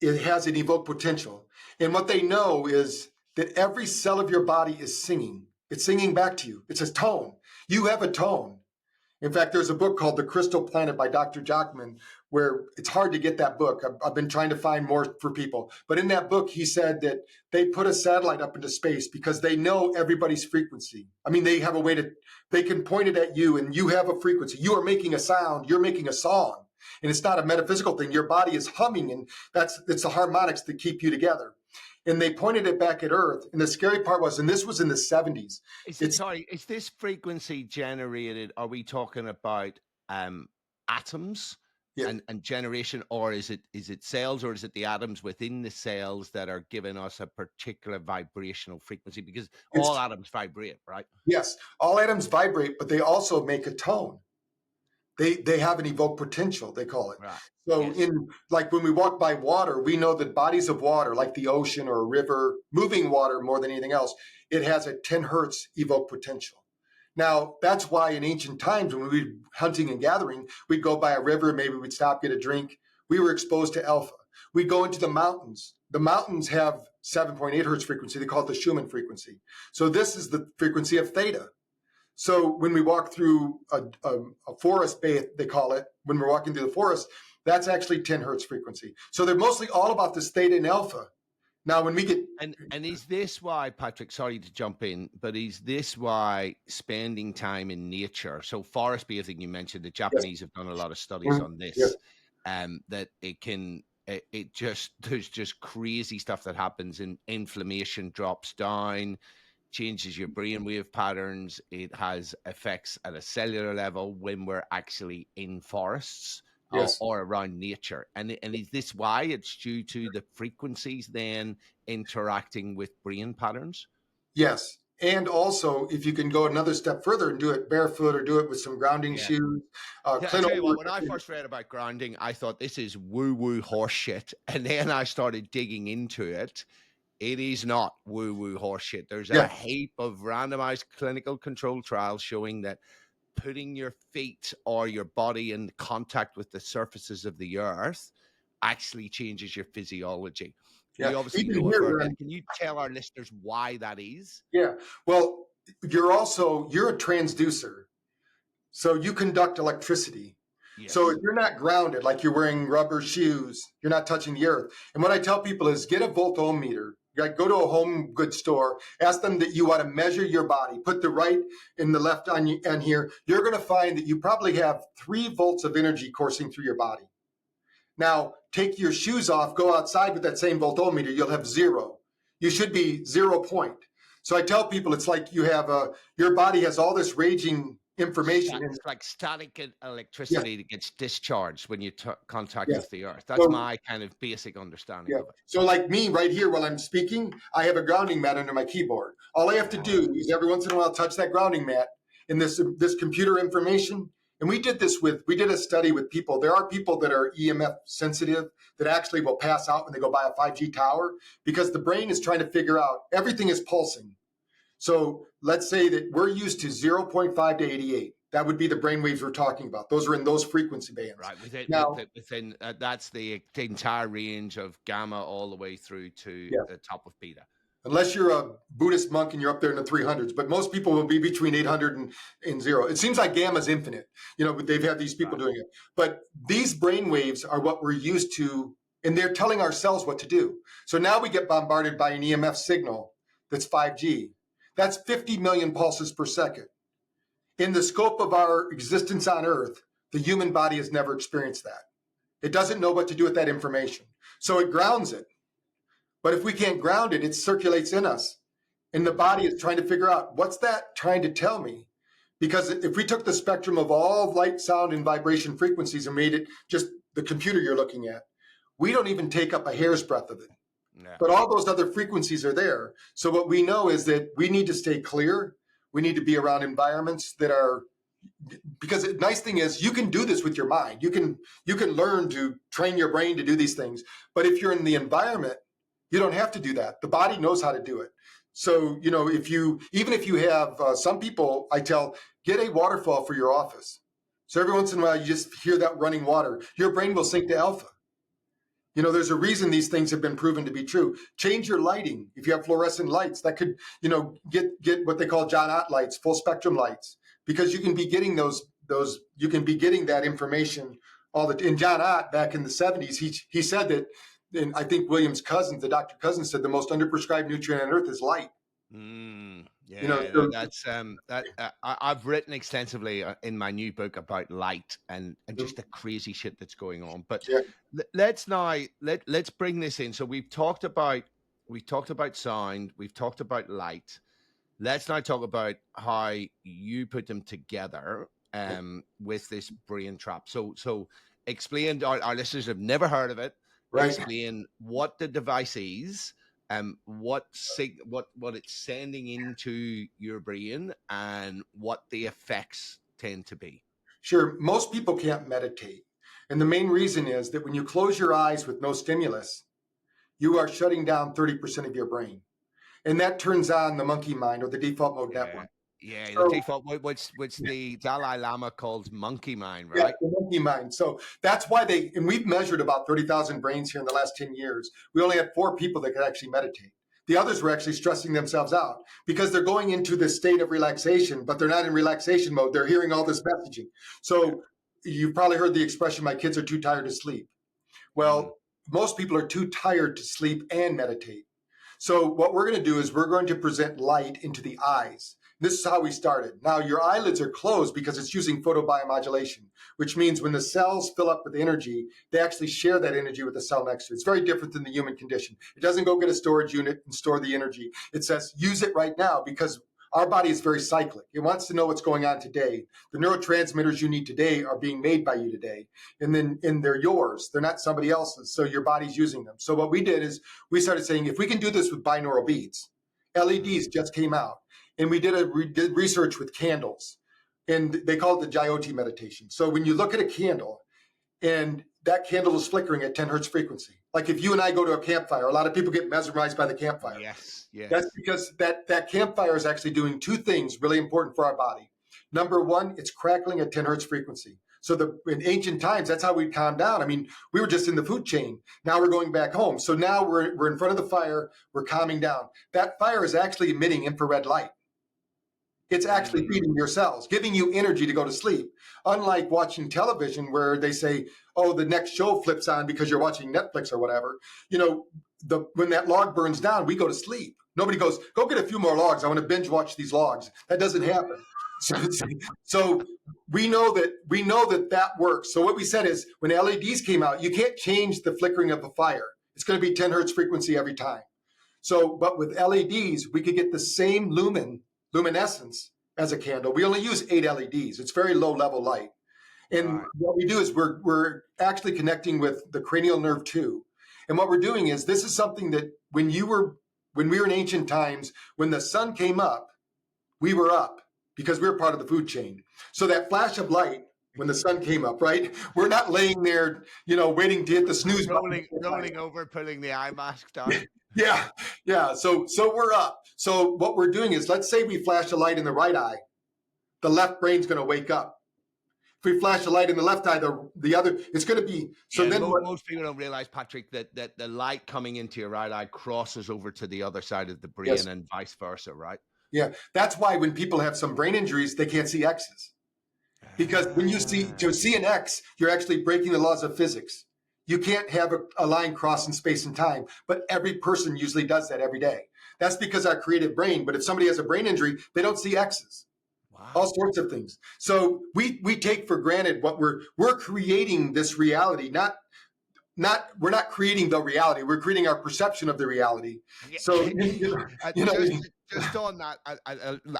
it has an evoked potential. And what they know is that every cell of your body is singing. It's singing back to you. It's a tone. You have a tone. In fact, there's a book called The Crystal Planet by Dr. Jockman, where it's hard to get that book. I've been trying to find more for people. But in that book, he said that they put a satellite up into space because they know everybody's frequency. I mean, they have a way they can point it at you and you have a frequency. You are making a sound. You're making a song. And it's not a metaphysical thing. Your body is humming, and it's the harmonics that keep you together. And they pointed it back at Earth. And the scary part was, and this was in the 70s. Is this frequency generated? Are we talking about atoms and generation, or is it cells, or is it the atoms within the cells that are giving us a particular vibrational frequency? Because all atoms vibrate, right? Yes, all atoms vibrate, but they also make a tone. They have an evoked potential, they call it. Right. So like when we walk by water, we know that bodies of water, like the ocean or a river, moving water more than anything else, it has a 10 hertz evoked potential. Now, that's why in ancient times when we were hunting and gathering, we'd go by a river, maybe we'd stop, get a drink. We were exposed to alpha. We'd go into the mountains. The mountains have 7.8 hertz frequency. They call it the Schumann frequency. So this is the frequency of theta. So when we walk through a forest bay, they call it, when we're walking through the forest, that's actually 10 hertz frequency. So they're mostly all about this theta and alpha. Now, when we get... And is this why, Patrick, sorry to jump in, but is this why spending time in nature, so forest bathing, you mentioned, the Japanese have done a lot of studies on this, that there's just crazy stuff that happens, and inflammation drops down, changes your brainwave patterns. It has effects at a cellular level when we're actually in forests. Yes. or around nature. And is this why it's due to the frequencies then interacting with brain patterns? Yes. And also, if you can go another step further and do it barefoot or do it with some grounding Yeah. shoes, I clin tell you over. what, when I first read about grounding, I thought this is woo-woo horseshit. And then I started digging into it. It is not woo-woo horseshit. There's a Yeah. heap of randomized clinical control trials showing that putting your feet or your body in contact with the surfaces of the earth actually changes your physiology. Yeah. You obviously Even know a here, fair where bit. Can you tell our listeners why that is? yeah. Well, you're a transducer. So you conduct electricity. So if Yes. you're not grounded, like you're wearing rubber shoes, you're not touching the earth. And what I tell people is get a voltometer. Like go to a home goods store, ask them that you want to measure your body, put the right and the left on here. You're going to find that you probably have 3 volts of energy coursing through your body. Now, take your shoes off, go outside with that same voltometer, you'll have 0. You should be 0 point. So I tell people it's like you have your body has all this raging information. It's like static Yeah, electricity that gets discharged when you contact yeah. with the earth. That's So my kind of basic understanding yeah. of it. So like me right here while I'm speaking, I have a grounding mat under my keyboard. All I have to do is every once in a while touch that grounding mat in this computer information. And we did a study with people. There are people that are EMF sensitive that actually will pass out when they go by a 5G tower because the brain is trying to figure out everything is pulsing. So let's say that we're used to 0.5 to 88. That would be the brain waves we're talking about. Those are in those frequency bands. Right, Now, within that's the entire range of gamma all the way through to yeah. the top of beta. Unless you're a Buddhist monk and you're up there in the 300s, but most people will be between 800 and 0. It seems like gamma is infinite. They've had these people doing it. But these brain waves are what we're used to, and they're telling our cells what to do. So now we get bombarded by an EMF signal that's 5G. That's 50 million pulses per second. In the scope of our existence on Earth, the human body has never experienced that. It doesn't know what to do with that information. So it grounds it. But if we can't ground it, it circulates in us. And the body is trying to figure out what's that trying to tell me? Because if we took the spectrum of all light, sound, and vibration frequencies and made it just the computer you're looking at, we don't even take up a hair's breadth of it. Yeah. But all those other frequencies are there. So what we know is that we need to stay clear. We need to be around environments that are, because the nice thing is you can do this with your mind. You can learn to train your brain to do these things. But if you're in the environment, you don't have to do that. The body knows how to do it. So, if you have some people, I tell, get a waterfall for your office. So every once in a while, you just hear that running water. Your brain will sync to alpha. There's a reason these things have been proven to be true. Change your lighting. If you have fluorescent lights, that could, get what they call John Ott lights, full spectrum lights, because you can be getting you can be getting that information in John Ott back in the 70s, he said that, and I think William's cousins, the Dr. Cousins said the most underprescribed nutrient on earth is light. That's I've written extensively in my new book about light and just the crazy shit that's going on. But let's bring this in. So we've talked about sound, we've talked about light. Let's now talk about how you put them together with this BrainTap. So explain, our listeners have never heard of it. Right. Explain what the device is, what it's sending into your brain, and what the effects tend to be. Sure. Most people can't meditate. And the main reason is that when you close your eyes with no stimulus, you are shutting down 30% of your brain. And that turns on the monkey mind or the default mode network. Yeah, so, the default, which the Dalai Lama calls monkey mind, right? Yeah, the monkey mind. So that's why and we've measured about 30,000 brains here in the last 10 years. We only had 4 people that could actually meditate. The others were actually stressing themselves out because they're going into this state of relaxation, but they're not in relaxation mode. They're hearing all this messaging. So you've probably heard the expression, my kids are too tired to sleep. Well, most people are too tired to sleep and meditate. So what we're going to do is we're going to present light into the eyes. This is how we started. Now your eyelids are closed because it's using photobiomodulation, which means when the cells fill up with energy, they actually share that energy with the cell next to it. It's very different than the human condition. It doesn't go get a storage unit and store the energy. It says, use it right now because Our body is very cyclic. It wants to know what's going on today. The neurotransmitters you need today are being made by you today. And they're yours. They're not somebody else's. So your body's using them. So what we did is we started saying, if we can do this with binaural beats, LEDs just came out. And we did research with candles. And they call it the Jyoti meditation. So when you look at a candle, and that candle is flickering at 10 hertz frequency. Like if you and I go to a campfire, a lot of people get mesmerized by the campfire. Yes. That's because that campfire is actually doing two things really important for our body. Number one, it's crackling at 10 hertz frequency. So in ancient times, that's how we'd calm down. I mean, we were just in the food chain. Now we're going back home. So now we're in front of the fire. We're calming down. That fire is actually emitting infrared light. It's actually feeding your cells, giving you energy to go to sleep. Unlike watching television where they say, oh, the next show flips on because you're watching Netflix or whatever. When that log burns down, we go to sleep. Nobody goes, go get a few more logs. I want to binge watch these logs. That doesn't happen. So we know that works. So what we said is when LEDs came out, you can't change the flickering of a fire. It's going to be 10 hertz frequency every time. But with LEDs, we could get the same luminescence as a candle. We only use 8 LEDs. It's very low level light. And what we do is we're actually connecting with the cranial nerve 2. And what we're doing is this is something that when we were in ancient times, when the sun came up, we were up because we were part of the food chain. So that flash of light when the sun came up, right? We're not laying there, waiting to hit the snooze button. Rolling over, pulling the eye mask down. Yeah. So we're up. So what we're doing is, let's say we flash a light in the right eye, the left brain's going to wake up. If we flash a light in the left eye, the other, it's going to be. So then most people don't realize, Patrick, that the light coming into your right eye crosses over to the other side of the brain, yes, and vice versa, right? Yeah, that's why when people have some brain injuries, they can't see X's. Because when you see an X, you're actually breaking the laws of physics. You can't have a line cross in space and time, but every person usually does that every day. That's because our creative brain, but if somebody has a brain injury, they don't see X's. Wow. All sorts of things. So we take for granted what we're creating this reality, we're not creating the reality, we're creating our perception of the reality. So just on that,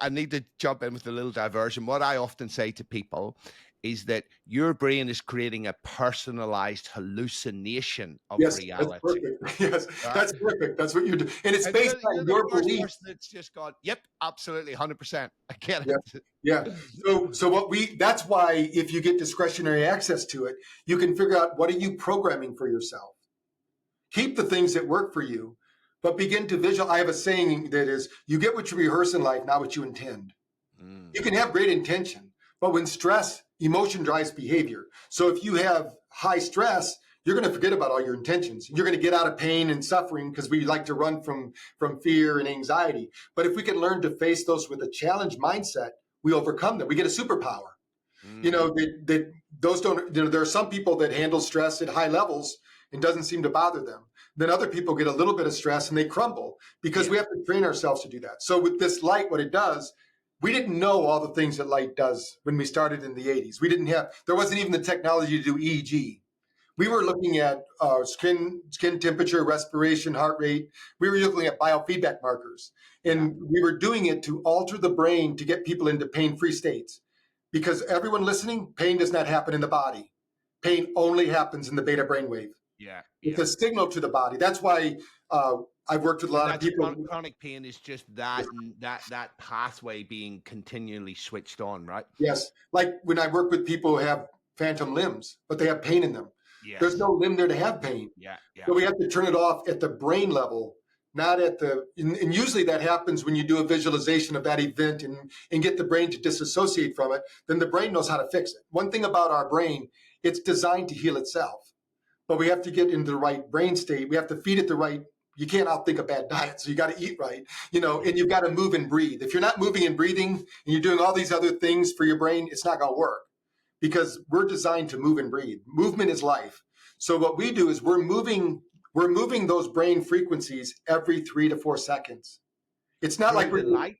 I need to jump in with a little diversion. What I often say to people is that your brain is creating a personalized hallucination of reality. That's perfect. Yes, right? That's perfect. That's what you do. And it's based on your belief. That's just gone, yep, absolutely, 100%. I get it. Yeah. So that's why if you get discretionary access to it, you can figure out what are you programming for yourself. Keep the things that work for you, but begin to visualize. I have a saying that is, you get what you rehearse in life, not what you intend. You can have great intention, but when emotion drives behavior. So if you have high stress, you're going to forget about all your intentions. You're going to get out of pain and suffering because we like to run from fear and anxiety. But if we can learn to face those with a challenge mindset, we overcome them. We get a superpower. There are some people that handle stress at high levels and doesn't seem to bother them. Then other people get a little bit of stress and they crumble because we have to train ourselves to do that. So with this light, what it does, we didn't know all the things that light does when we started in the 80s. There wasn't even the technology to do EEG. We were looking at skin temperature, respiration, heart rate. We were looking at biofeedback markers. And we were doing it to alter the brain to get people into pain-free states. Because everyone listening, pain does not happen in the body. Pain only happens in the beta brainwave. It's a signal to the body. That's why I've worked with a lot of people. Chronic pain is just that pathway being continually switched on, right? Yes. Like when I work with people who have phantom limbs, but they have pain in them. Yes. There's no limb there to have pain. So we have to turn it off at the brain level, not at and usually that happens when you do a visualization of that event and get the brain to disassociate from it. Then the brain knows how to fix it. One thing about our brain, it's designed to heal itself. But we have to get into the right brain state. We have to feed it you can't outthink a bad diet. So you got to eat right, and you've got to move and breathe. If you're not moving and breathing and you're doing all these other things for your brain, it's not going to work because we're designed to move and breathe. Movement is life. So what we do is we're moving those brain frequencies every 3 to 4 seconds. It's not like the light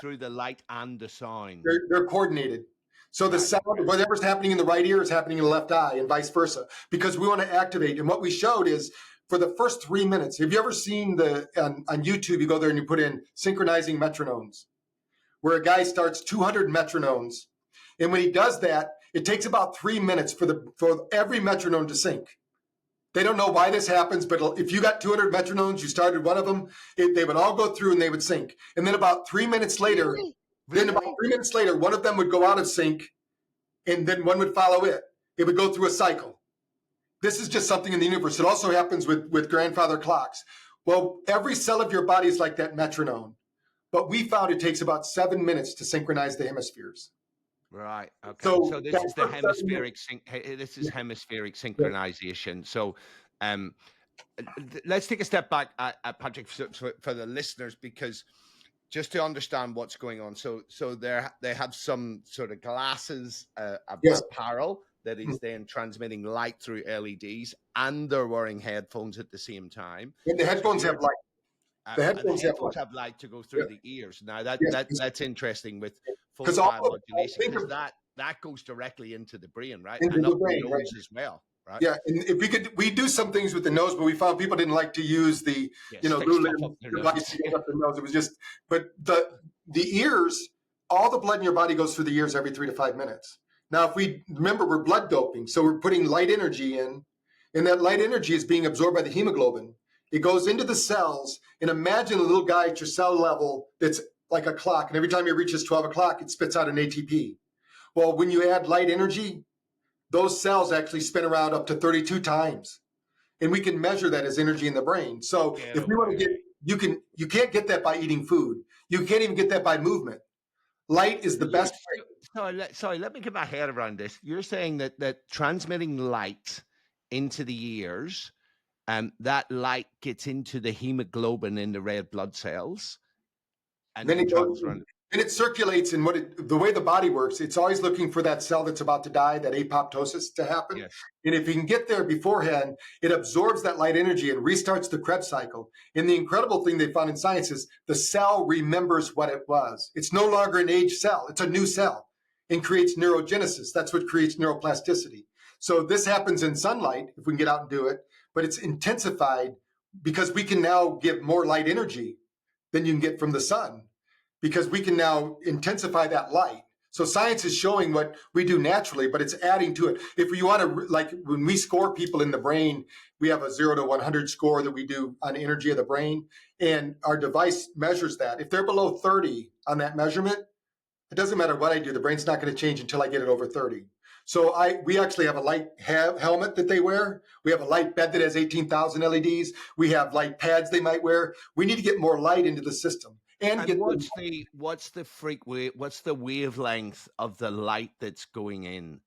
through the light and the sound. They're coordinated. So the sound, whatever's happening in the right ear is happening in the left eye and vice versa, because we want to activate. And what we showed is for the first 3 minutes, have you ever seen on YouTube, you go there and you put in synchronizing metronomes? where a guy starts 200 metronomes. And when he does that, it takes about 3 minutes for every metronome to sync. They don't know why this happens, but if you got 200 metronomes, you started one of them, they would all go through and they would sync. And then about 3 minutes later, one of them would go out of sync, and then one would follow it. It would go through a cycle. This is just something in the universe. It also happens with grandfather clocks. Well, every cell of your body is like that metronome, but we found it takes about 7 minutes to synchronize the hemispheres. Right. Okay. So this is the hemispheric this is hemispheric synchronization. So let's take a step back, Patrick, for the listeners, because just to understand what's going on. So they have some sort of glasses, apparel that is then transmitting light through LEDs, and they're wearing headphones at the same time. And the headphones have light. The headphones have light to go through the ears. Now that's interesting with full modulation, because that goes directly into the brain, right? Into the brain, right? As well, right? Yeah, and if we do some things with the nose, but we found people didn't like to use the device to get up the nose. It was just, but the ears, all the blood in your body goes through the ears every 3 to 5 minutes. Now, if we remember, we're blood doping, so we're putting light energy in, and that light energy is being absorbed by the hemoglobin. It goes into the cells, and imagine a little guy at your cell level that's like a clock, and every time it reaches 12 o'clock, it spits out an ATP. Well, when you add light energy, those cells actually spin around up to 32 times, and we can measure that as energy in the brain. So if we want to get, you can't get that by eating food. You can't even get that by movement. Light is the best way. Sorry, let me get my head around this. You're saying that transmitting light into the ears, that light gets into the hemoglobin in the red blood cells, and then it goes around. And it circulates, and the way the body works, it's always looking for that cell that's about to die, that apoptosis to happen. Yes. And if you can get there beforehand, it absorbs that light energy and restarts the Krebs cycle. And the incredible thing they found in science is the cell remembers what it was. It's no longer an aged cell. It's a new cell and creates neurogenesis. That's what creates neuroplasticity. So this happens in sunlight if we can get out and do it, but it's intensified because we can now give more light energy than you can get from the sun, because we can now intensify that light. So science is showing what we do naturally, but it's adding to it. If you want to, like when we score people in the brain, we have a 0 to 100 score that we do on energy of the brain, and our device measures that. If they're below 30 on that measurement, it doesn't matter what I do, the brain's not going to change until I get it over 30. So we actually have a light helmet that they wear. We have a light bed that has 18,000 LEDs. We have light pads they might wear. We need to get more light into the system. And what's the wavelength of the light that's going in?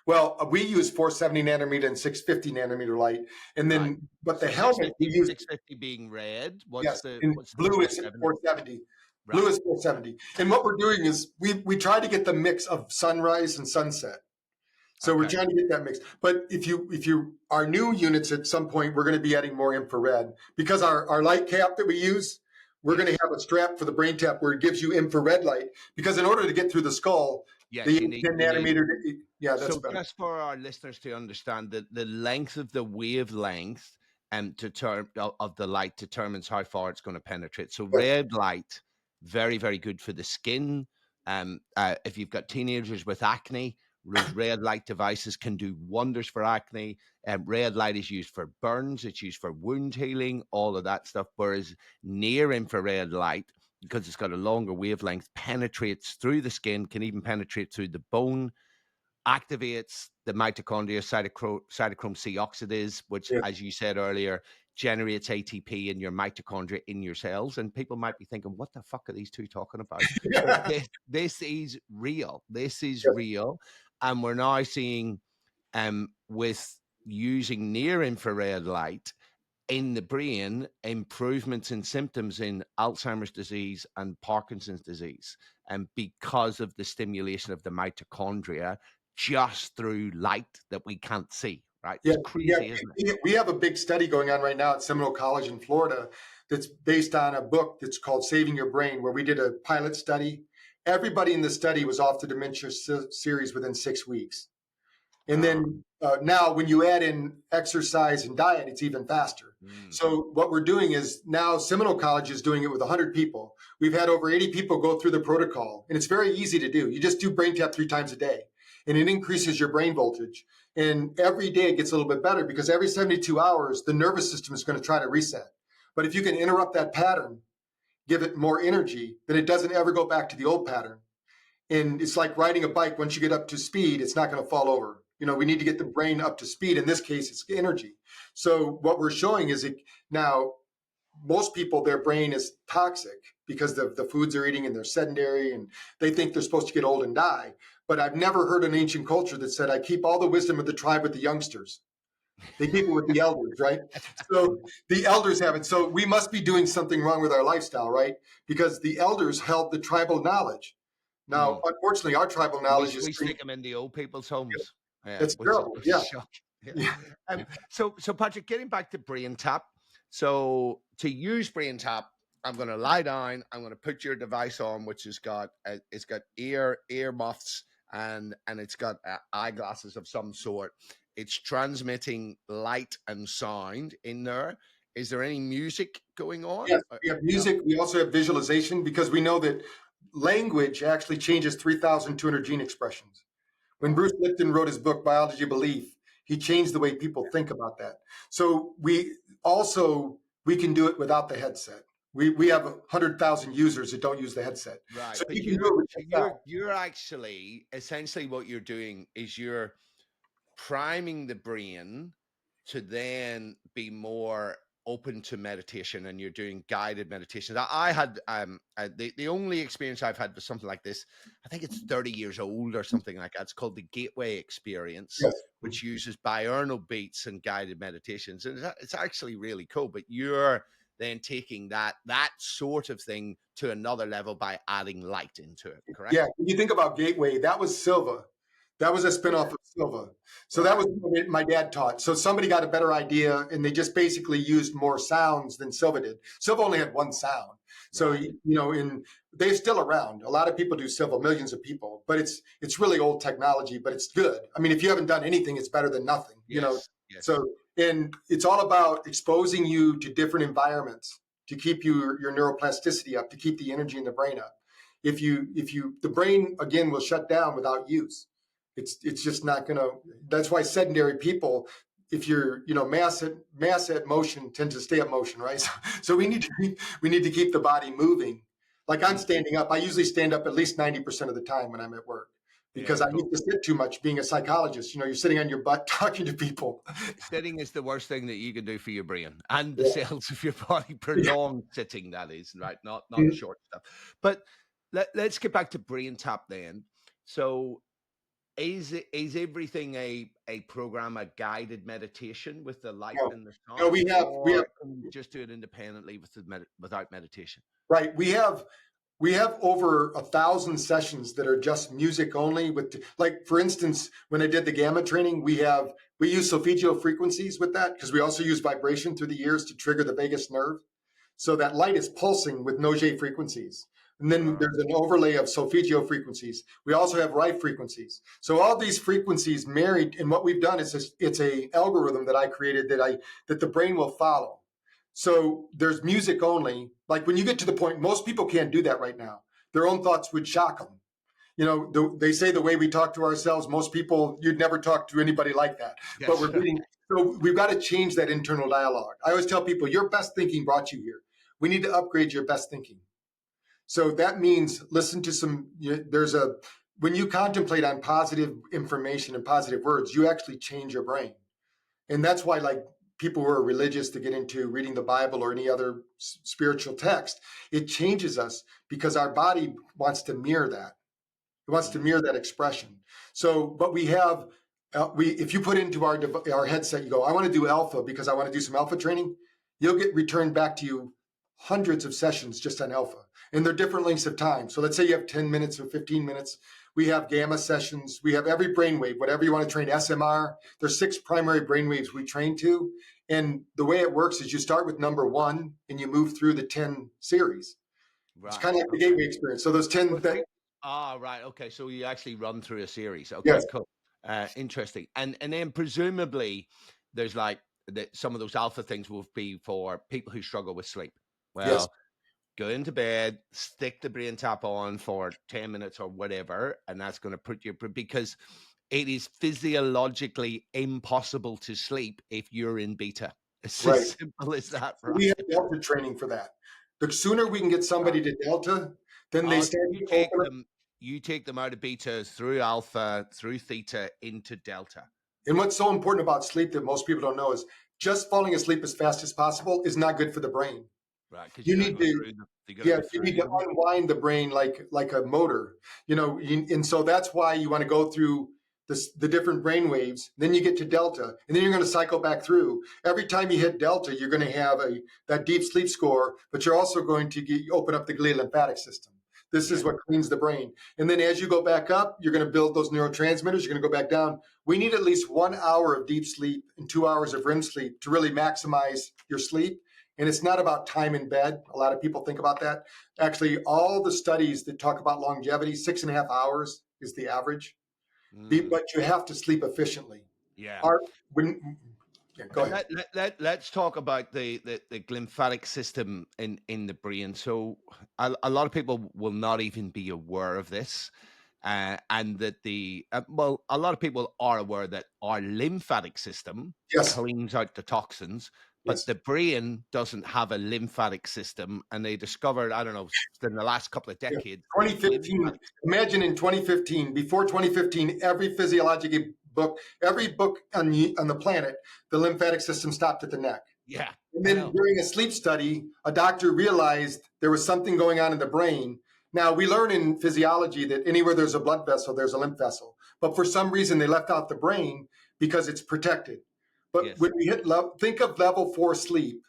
Well, we use 470 nanometer and 650 nanometer light, and then but the helmet we use 650 being red. Blue is 470. Right. Blue is 470. And what we're doing is we try to get the mix of sunrise and sunset. So we're trying to get that mix. But if you our new units at some point, we're going to be adding more infrared, because our light cap that we use. We're going to have a strap for the BrainTap where it gives you infrared light, because in order to get through the skull, the 10 nanometer. That's so better. Just for our listeners to understand that the length of the wavelength of the light determines how far it's going to penetrate. So red light, very, very good for the skin. If you've got teenagers with acne, red light devices can do wonders for acne. Red light is used for burns. It's used for wound healing, all of that stuff. Whereas near infrared light, because it's got a longer wavelength, penetrates through the skin, can even penetrate through the bone, activates the mitochondria, cytochrome C oxidase, which, as you said earlier, generates ATP in your mitochondria in your cells. And people might be thinking, what the fuck are these two talking about? This is real. This is real. And we're now seeing with using near infrared light in the brain, improvements in symptoms in Alzheimer's disease and Parkinson's disease, and because of the stimulation of the mitochondria just through light that we can't see. Right? It's crazy, isn't it? We have a big study going on right now at Seminole College in Florida that's based on a book that's called Saving Your Brain, where we did a pilot study. Everybody in the study was off the dementia series within 6 weeks. And then now when you add in exercise and diet, it's even faster. So what we're doing is now Seminole College is doing it with 100 people. We've had over 80 people go through the protocol, and it's very easy to do. You just do BrainTap 3 times a day, and it increases your brain voltage. And every day it gets a little bit better because every 72 hours, the nervous system is going to try to reset. But if you can interrupt that pattern, give it more energy, then it doesn't ever go back to the old pattern. And it's like riding a bike. Once you get up to speed, it's not going to fall over. We need to get the brain up to speed. In this case, it's energy. So what we're showing is now most people, their brain is toxic because of the foods they're eating and they're sedentary and they think they're supposed to get old and die. But I've never heard an ancient culture that said, I keep all the wisdom of the tribe with the youngsters. They keep it with the elders, right? So the elders have it. So we must be doing something wrong with our lifestyle, right? Because the elders held the tribal knowledge. Now, unfortunately, our tribal knowledge we stick them in the old people's homes. Yeah, it's terrible. Yeah. So Patrick, getting back to BrainTap. So to use BrainTap, I'm going to lie down. I'm going to put your device on, which has got ear muffs and it's got eyeglasses of some sort. It's transmitting light and sound in there. Is there any music going on? Yes, we have music. We also have visualization because we know that language actually changes 3,200 gene expressions. When Bruce Lipton wrote his book, Biology of Belief, he changed the way people think about that. So we can do it without the headset. We have 100,000 users that don't use the headset. Right. So but you're actually, essentially what you're doing is you're priming the brain to then be more open to meditation, and you're doing guided meditations. I had the only experience I've had with something like this, I think it's 30 years old or something like that. It's called the Gateway Experience, yes, which uses binaural beats and guided meditations, and it's actually really cool. But you're then taking that sort of thing to another level by adding light into it, correct? Yeah, when you think about Gateway, that was Silva. That was a spinoff of Silva. So that was what my dad taught. So somebody got a better idea, and they just basically used more sounds than Silva did. Silva only had one sound. So, they're still around. A lot of people do Silva, millions of people, but it's really old technology, but it's good. I mean, if you haven't done anything, it's better than nothing, Yes. So, and it's all about exposing you to different environments to keep your neuroplasticity up, to keep the energy in the brain up. If the brain again will shut down without use. It's just not gonna. That's why sedentary people, if you're mass at motion, tend to stay at motion, right? So we need to keep the body moving. Like I'm standing up. I usually stand up at least 90% of the time when I'm at work because I used to sit too much. Being a psychologist, you're sitting on your butt talking to people. Sitting is the worst thing that you can do for your brain and the cells of your body. Prolonged sitting, that is, right? Not short stuff. But let's get back to BrainTap then. So is everything a program, a guided meditation with the light and the sound? No, we have just do it independently without meditation. Right. We have over 1,000 sessions that are just music only. Like for instance, when I did the gamma training, we use solfeggio frequencies with that because we also use vibration through the ears to trigger the vagus nerve. So that light is pulsing with Nogier frequencies. And then there's an overlay of solfeggio frequencies. We also have Rife frequencies. So all these frequencies married, and what we've done is it's a algorithm that I created that the brain will follow. So there's music only. Like when you get to the point, most people can't do that right now. Their own thoughts would shock them. They say the way we talk to ourselves, most people, you'd never talk to anybody like that. Yes. But so we've got to change that internal dialogue. I always tell people, your best thinking brought you here. We need to upgrade your best thinking. So that means listen to when you contemplate on positive information and positive words, you actually change your brain. And that's why like people who are religious to get into reading the Bible or any other spiritual text, it changes us because our body wants to mirror that. It wants to mirror that expression. So, but we have, if you put into our headset, you go, I want to do alpha because I want to do some alpha training, you'll get returned back to you hundreds of sessions just on alpha. And they're different lengths of time. So let's say you have 10 minutes or 15 minutes. We have gamma sessions. We have every brainwave, whatever you want to train, SMR. There's 6 primary brainwaves we train to. And the way it works is you start with number 1 and you move through the 10 series. Right. It's kind of like the gateway experience. So those 10... right. Okay. So you actually run through a series. Okay, yes. Cool. Interesting. And then presumably there's like some of those alpha things will be for people who struggle with sleep. Yes, Well, go into bed, stick the BrainTap on for 10 minutes or whatever, and that's going to put you, because it is physiologically impossible to sleep if you're in beta. It's right. as simple as that, We have right? Delta training for that. The sooner we can get somebody to Delta, then they Oh, start you to take open up. them, you take them out of beta through alpha, through theta into delta. And what's so important about sleep that most people don't know is just falling asleep as fast as possible is not good for the brain. Right, because You you got to need go to, through them. You got to yeah, go you through need to them. unwind the brain like a motor, and so that's why you want to go through the different brain waves. Then you get to delta, and then you're going to cycle back through. Every time you hit delta, you're going to have that deep sleep score, but you're also going to open up the glial lymphatic system. This is Yeah. what cleans the brain. And then as you go back up, you're going to build those neurotransmitters. You're going to go back down. We need at least 1 hour of deep sleep and 2 hours of REM sleep to really maximize your sleep. And it's not about time in bed. A lot of people think about that. Actually, all the studies that talk about longevity, 6.5 hours is the average. But you have to sleep efficiently. Yeah. Our, when, yeah, go ahead. Let's talk about the lymphatic system in the brain. So a lot of people will not even be aware of this, and that a lot of people are aware that our lymphatic system Yes, cleans out the toxins, but yes. the brain doesn't have a lymphatic system. And they discovered, I don't know, in the last couple of Yeah. decades, the 2015, lymphatic. imagine in 2015, before 2015, every physiological book, every book on the planet, the lymphatic system stopped at the neck. Yeah, And I then know. during a sleep study, a doctor realized there was something going on in the brain. Now, we learn in physiology that anywhere there's a blood vessel, there's a lymph vessel. But for some reason, they left out the brain because it's protected. But Yes. when we think of level 4 sleep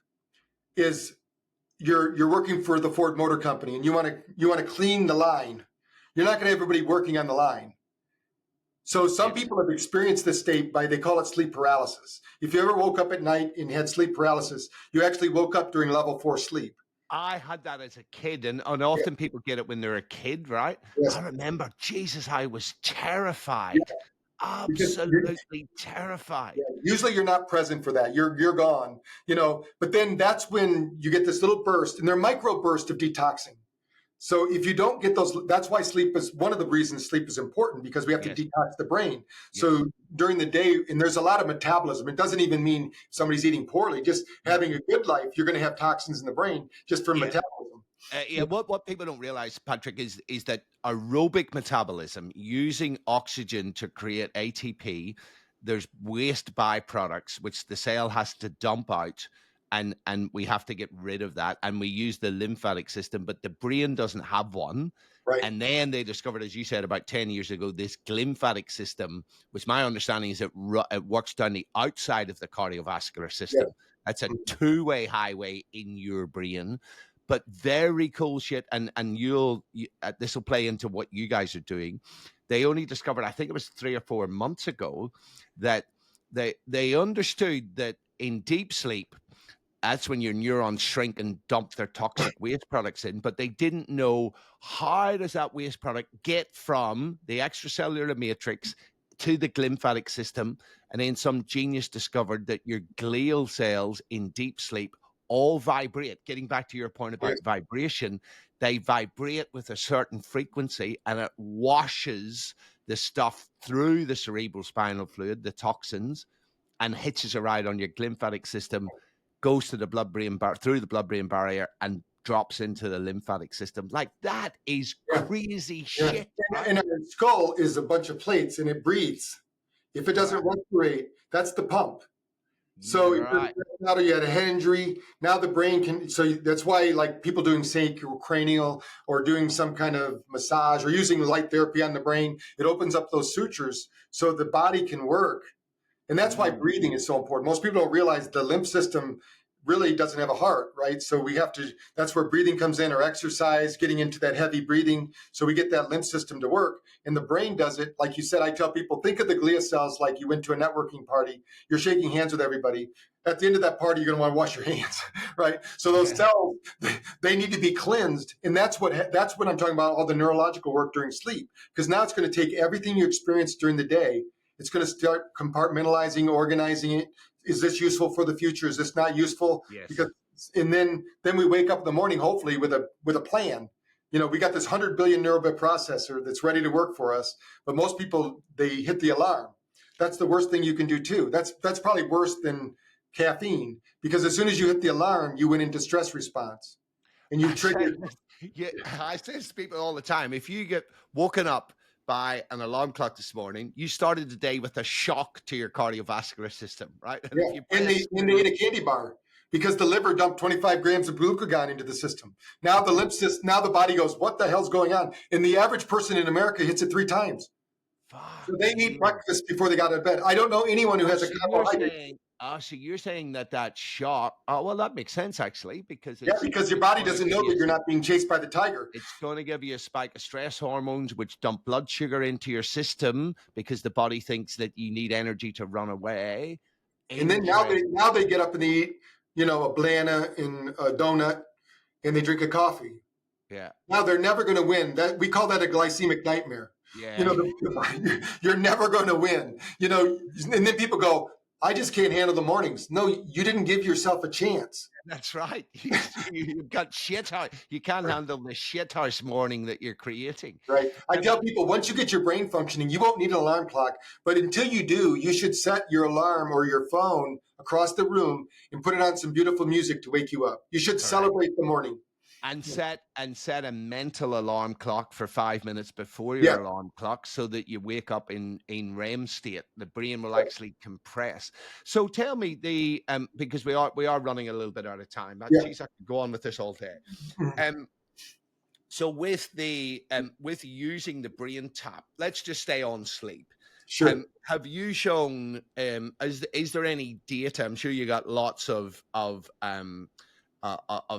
is you're working for the Ford Motor Company and you want to clean the line. You're not going to have everybody working on the line. So some Yes. people have experienced this state they call it sleep paralysis. If you ever woke up at night and had sleep paralysis, you actually woke up during level 4 sleep. I had that as a kid, and Yeah. often people get it when they're a kid, right? Yes. I remember, Jesus, I was Yeah. terrified, Because absolutely terrified. usually you're not present for that. You're gone. But then that's when you get this little burst, and they're micro bursts of detoxing. So if you don't get those, that's why sleep is one of the reasons sleep is important, because we have to Yes, detox the brain. yes. So during the day, and there's a lot of metabolism. It doesn't even mean somebody's eating poorly. Just No. having a good life, you're going to have toxins in the brain just from Yeah. metabolism. Yeah, what people don't realize, Patrick, is that aerobic metabolism, using oxygen to create ATP, there's waste byproducts which the cell has to dump out, and we have to get rid of that. And we use the lymphatic system, but the brain doesn't have one. Right. And then they discovered, as you said, about 10 years ago, this lymphatic system, which my understanding is it works down the outside of the cardiovascular Yeah. system. That's a two-way highway in your brain. But very cool shit, and this will play into what you guys are doing. They only discovered, I think it was 3 or 4 months ago, that they understood that in deep sleep, that's when your neurons shrink and dump their toxic waste products in, but they didn't know how does that waste product get from the extracellular matrix to the lymphatic system. And then some genius discovered that your glial cells in deep sleep all vibrate. Getting back to your point about vibration, they vibrate with a certain frequency, and it washes the stuff through the cerebral spinal fluid, the toxins, and hitches a ride on your lymphatic system, goes to the blood-brain through the blood-brain barrier, and drops into the lymphatic system. Like, that is crazy shit. Right? And our skull is a bunch of plates, and it breathes. If it doesn't respirate, that's the pump. So if Right. now you had a head injury, now the brain can. So that's why, like people doing cranial or doing some kind of massage or using light therapy on the brain, it opens up those sutures so the body can work. And that's why breathing is so important. Most people don't realize the lymph system really doesn't have a heart, right? So we have to, that's where breathing comes in, or exercise, getting into that heavy breathing. So we get that lymph system to work. And the brain does it. Like you said, I tell people, think of the glia cells like you went to a networking party, you're shaking hands with everybody. At the end of that party, you're going to want to wash your hands, right? So those cells, they need to be cleansed. And that's what I'm talking about, all the neurological work during sleep. Because now it's going to take everything you experience during the day, It's going to start compartmentalizing, organizing it. Is this useful for the future? Is this not useful? Yes. Because, and then we wake up in the morning, hopefully with a plan. We got this 100 billion neurobit processor that's ready to work for us. But most people, they hit the alarm. That's the worst thing you can do too. That's probably worse than caffeine, because as soon as you hit the alarm, you went into stress response, and you triggered. I say this to people all the time. If you get woken up by an alarm clock this morning, you started the day with a shock to your cardiovascular system, right? And Yeah. if you And they ate a candy bar because the liver dumped 25 grams of glucagon into the system. Now the body goes, what the hell's going on? And the average person in America hits it 3 times. So they eat breakfast before they got out of bed. I don't know anyone who has a carbohydrate. So you're saying that shock. Oh, well, that makes sense actually, because because your body doesn't know that you're not being chased by the tiger. It's going to give you a spike of stress hormones, which dump blood sugar into your system because the body thinks that you need energy to run away. And then now they get up and they eat, a banana and a donut, and they drink a coffee. Yeah. Now they're never going to win. That we call that a glycemic nightmare. Yeah. You're never going to win. And then people go, I just can't handle the mornings. No, you didn't give yourself a chance. That's right. You've got shit house. You can't handle the shit house morning that you're creating. Right. I tell people, once you get your brain functioning, you won't need an alarm clock. But until you do, you should set your alarm or your phone across the room and put it on some beautiful music to wake you up. You should celebrate the morning. And set a mental alarm clock for 5 minutes before your alarm clock, so that you wake up in REM state. The brain will actually compress. So tell me because we are running a little bit out of time. Geez, I could go on with this all day. So with with using the BrainTap, let's just stay on sleep. Sure. Have you shown? Is there any data? I'm sure you got lots of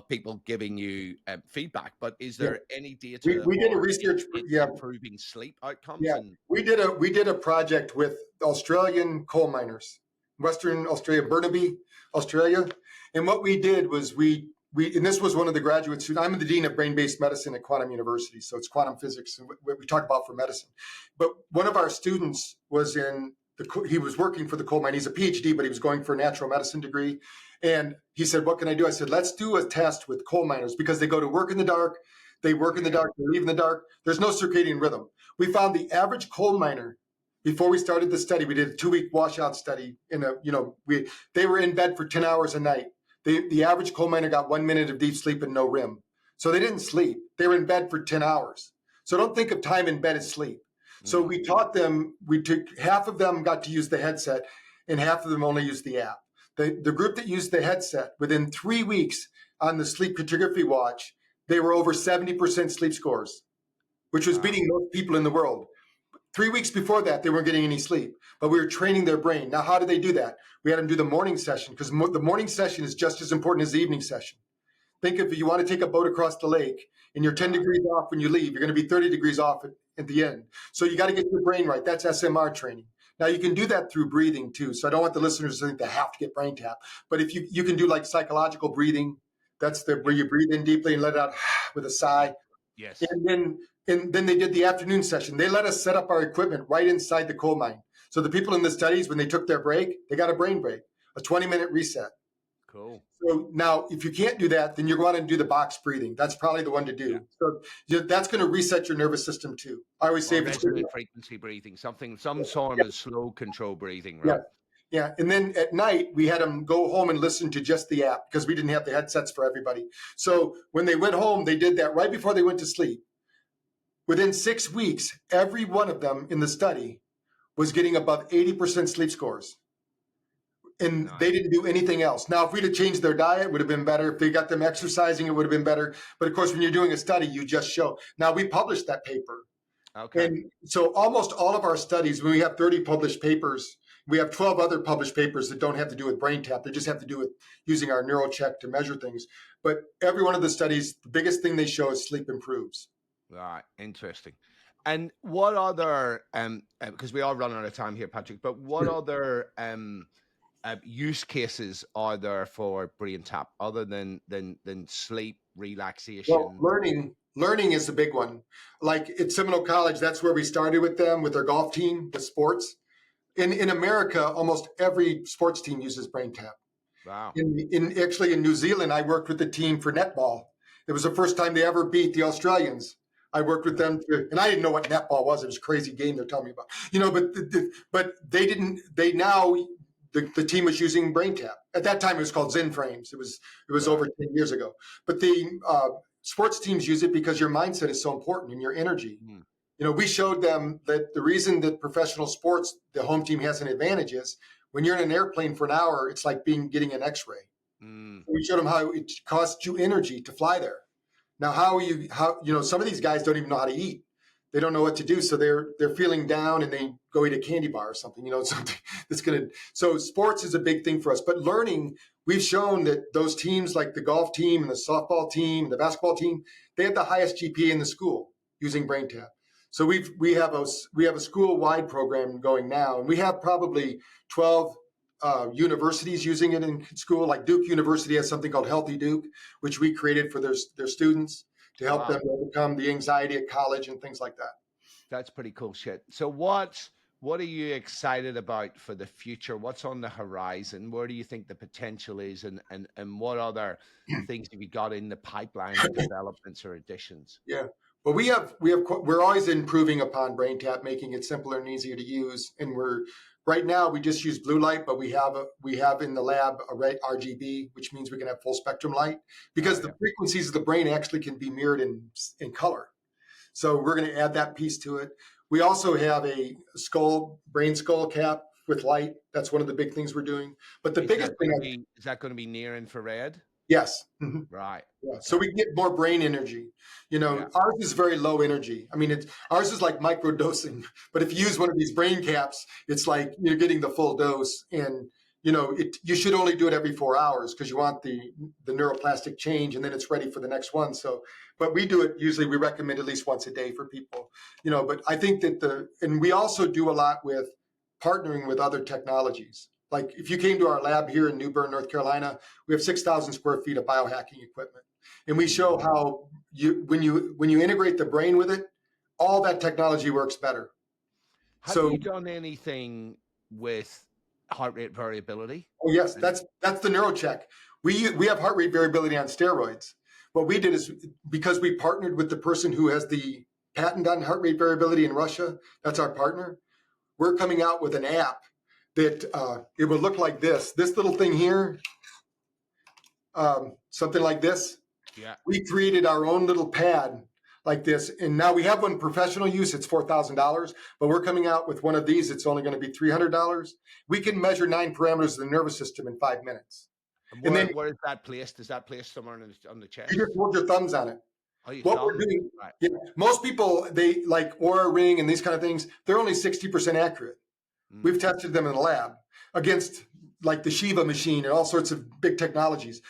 people giving you feedback, but is there any data? We did a research, improving sleep outcomes. Yeah, we did a project with Australian coal miners, Western Australia, Burnaby, Australia, and what we did was we and this was one of the graduate students. I'm the dean of brain-based medicine at Quantum University, so it's quantum physics and what we talk about for medicine. But one of our students was he was working for the coal mine. He's a PhD, but he was going for a natural medicine degree. And he said, what can I do? I said, let's do a test with coal miners, because they go to work in the dark. They work in the dark, they leave in the dark. There's no circadian rhythm. We found the average coal miner, before we started the study, we did a 2-week washout study. They were in bed for 10 hours a night. The average coal miner got 1 minute of deep sleep and no REM. So they didn't sleep. They were in bed for 10 hours. So don't think of time in bed as sleep. So we taught them, half of them got to use the headset and half of them only used the app. The group that used the headset, within 3 weeks on the sleep cartography watch, they were over 70% sleep scores, which was beating most people in the world. 3 weeks before that, they weren't getting any sleep, but we were training their brain. Now, how did they do that? We had them do the morning session, because the morning session is just as important as the evening session. Think if you want to take a boat across the lake and you're 10 degrees off when you leave, you're going to be 30 degrees off at the end. So you got to get your brain right. That's SMR training. Now, you can do that through breathing too. So I don't want the listeners to think they have to get BrainTap, but if you can do like psychological breathing, that's where you breathe in deeply and let it out with a sigh. Yes. And then they did the afternoon session. They let us set up our equipment right inside the coal mine. So the people in the studies, when they took their break, they got a brain break, a 20-minute reset. Cool. So now, if you can't do that, then you're going to do the box breathing. That's probably the one to do. So that's going to reset your nervous system too. I always say resonant frequency breathing, some sort of slow control breathing, right? Yeah. And then at night, we had them go home and listen to just the app, because we didn't have the headsets for everybody. So when they went home, they did that right before they went to sleep. Within 6 weeks, every one of them in the study was getting above 80% sleep scores. And they didn't do anything else. Now, if we'd have changed their diet, it would have been better. If they got them exercising, it would have been better. But of course, when you're doing a study, you just show. Now, we published that paper. Okay. And so almost all of our studies, when we have 30 published papers, we have 12 other published papers that don't have to do with BrainTap. They just have to do with using our NeuroCheck to measure things. But every one of the studies, the biggest thing they show is sleep improves. Right. Interesting. And what other, because we are running out of time here, Patrick, but what other use cases are there for BrainTap other than sleep, relaxation? Well, learning is the big one. Like at Seminole College, that's where we started with them, with their golf team, with sports. In America, almost every sports team uses BrainTap. Wow. Actually in New Zealand, I worked with the team for netball. It was the first time they ever beat the Australians. I worked with them, and I didn't know what netball was. It was a crazy game they're telling me about. But they didn't. They now the team was using BrainTap. At that time, it was called Zen Frames. It was over 10 years ago. But the sports teams use it because your mindset is so important and your energy. We showed them that the reason that professional sports, the home team has an advantage is when you're in an airplane for an hour, it's like getting an X-ray. We showed them how it costs you energy to fly there. Now, some of these guys don't even know how to eat. They don't know what to do. So they're feeling down and they go eat a candy bar or something, something that's so sports is a big thing for us. But learning, we've shown that those teams like the golf team and the softball team, and the basketball team, they have the highest GPA in the school using BrainTap. So we have a school-wide program going now, and we have probably 12 universities using it in school. Like Duke University has something called Healthy Duke, which we created for their students to help them overcome the anxiety at college and things like that. That's pretty cool shit. So what are you excited about for the future? What's on the horizon? Where do you think the potential is, and what other things have you got in the pipeline of developments or additions? Yeah. Well, we're always improving upon BrainTap, making it simpler and easier to use. And right now we just use blue light, but we have in the lab a RGB, which means we can have full spectrum light, because the frequencies of the brain actually can be mirrored in color. So we're going to add that piece to it. We also have a brain skull cap with light. That's one of the big things we're doing. But the biggest thing is that going to be near infrared? Yes. Right. Yeah. Okay. So we get more brain energy. Ours is very low energy. I mean, ours is like microdosing. But if you use one of these brain caps, it's like you're getting the full dose. And you should only do it every 4 hours because you want the neuroplastic change, and then it's ready for the next one. So, but we do it usually. We recommend at least once a day for people. But I think that and we also do a lot with partnering with other technologies. Like if you came to our lab here in New Bern, North Carolina, we have 6,000 square feet of biohacking equipment. And we show how when you integrate the brain with it, all that technology works better. Have you done anything with heart rate variability? Oh, yes, that's the NeuroCheck. We have heart rate variability on steroids. What we did is, because we partnered with the person who has the patent on heart rate variability in Russia, that's our partner, we're coming out with an app that it would look like this little thing here, something like this. Yeah. We created our own little pad like this, and now we have one professional use. It's $4,000, but we're coming out with one of these. It's only going to be $300. We can measure 9 parameters of the nervous system in 5 minutes. And then where is that placed? Is that placed somewhere on the chest? You just hold your thumbs on it. What we're doing, most people, they like Aura Ring and these kind of things, they're only 60% accurate. We've tested them in the lab against like the Shiva machine and all sorts of big technologies.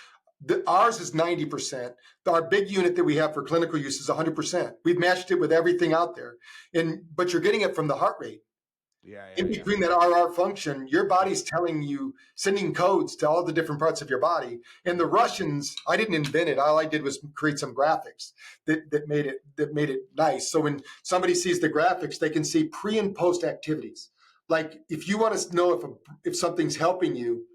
Ours is 90%. Our big unit that we have for clinical use is 100%. We've matched it with everything out there. But you're getting it from the heart rate. In between that RR function, your body's telling you, sending codes to all the different parts of your body. And the Russians, I didn't invent it. All I did was create some graphics that made it nice. So when somebody sees the graphics, they can see pre and post activities. Like if you want to know if something's helping you,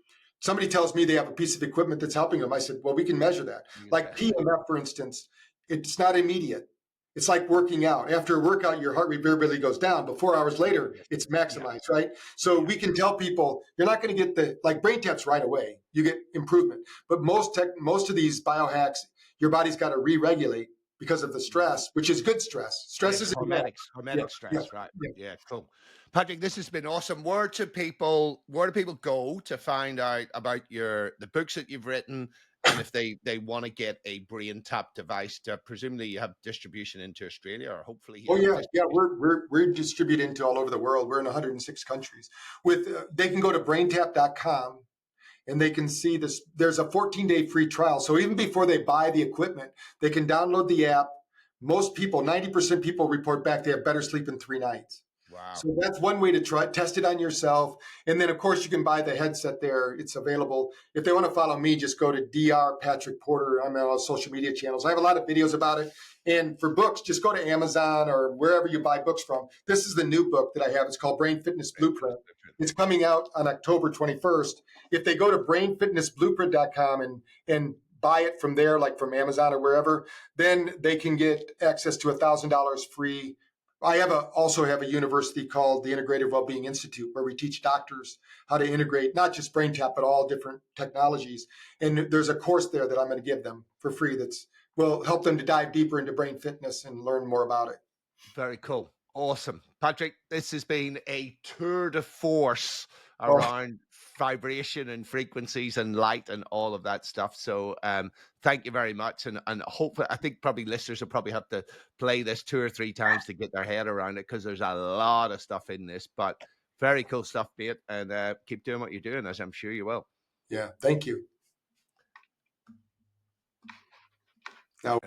somebody tells me they have a piece of equipment that's helping them. I said, well, we can measure that. Like PMF, for instance, it's not immediate. It's like working out. After a workout, your heart rate variability goes down, but 4 hours later, it's maximized, right? So we can tell people, you're not going to get like BrainTap's right away. You get improvement. But most of these biohacks, your body's got to re-regulate because of the stress, which is good stress. Stress is hormetic stress, right? Yeah, cool. Patrick, this has been awesome. Where do people go to find out about the books that you've written, and if they want to get a BrainTap device? Presumably you have distribution into Australia, or hopefully. We're distributed into all over the world. We're in 106 countries. They can go to braintap.com. And they can see this. There's a 14-day free trial. So even before they buy the equipment, they can download the app. Most people, 90% people report back they have better sleep in 3 nights. Wow. So that's one way to test it on yourself. And then, of course, you can buy the headset there. It's available. If they want to follow me, just go to Dr. Patrick Porter. I'm on all social media channels. I have a lot of videos about it. And for books, just go to Amazon or wherever you buy books from. This is the new book that I have. It's called Brain Fitness Blueprint. It's coming out on October 21st. If they go to brainfitnessblueprint.com and buy it from there, like from Amazon or wherever, then they can get access to $1,000 free. I also have a university called the Integrative Wellbeing Institute, where we teach doctors how to integrate not just BrainTap, but all different technologies. And there's a course there that I'm going to give them for free that's will help them to dive deeper into brain fitness and learn more about it. Very cool. Awesome. Patrick, this has been a tour de force around vibration and frequencies and light and all of that stuff. So thank you very much. And hopefully, I think probably listeners will probably have to play this 2 or 3 times to get their head around it, because there's a lot of stuff in this. But very cool stuff, mate. And keep doing what you're doing, as I'm sure you will. Yeah, thank you. Now.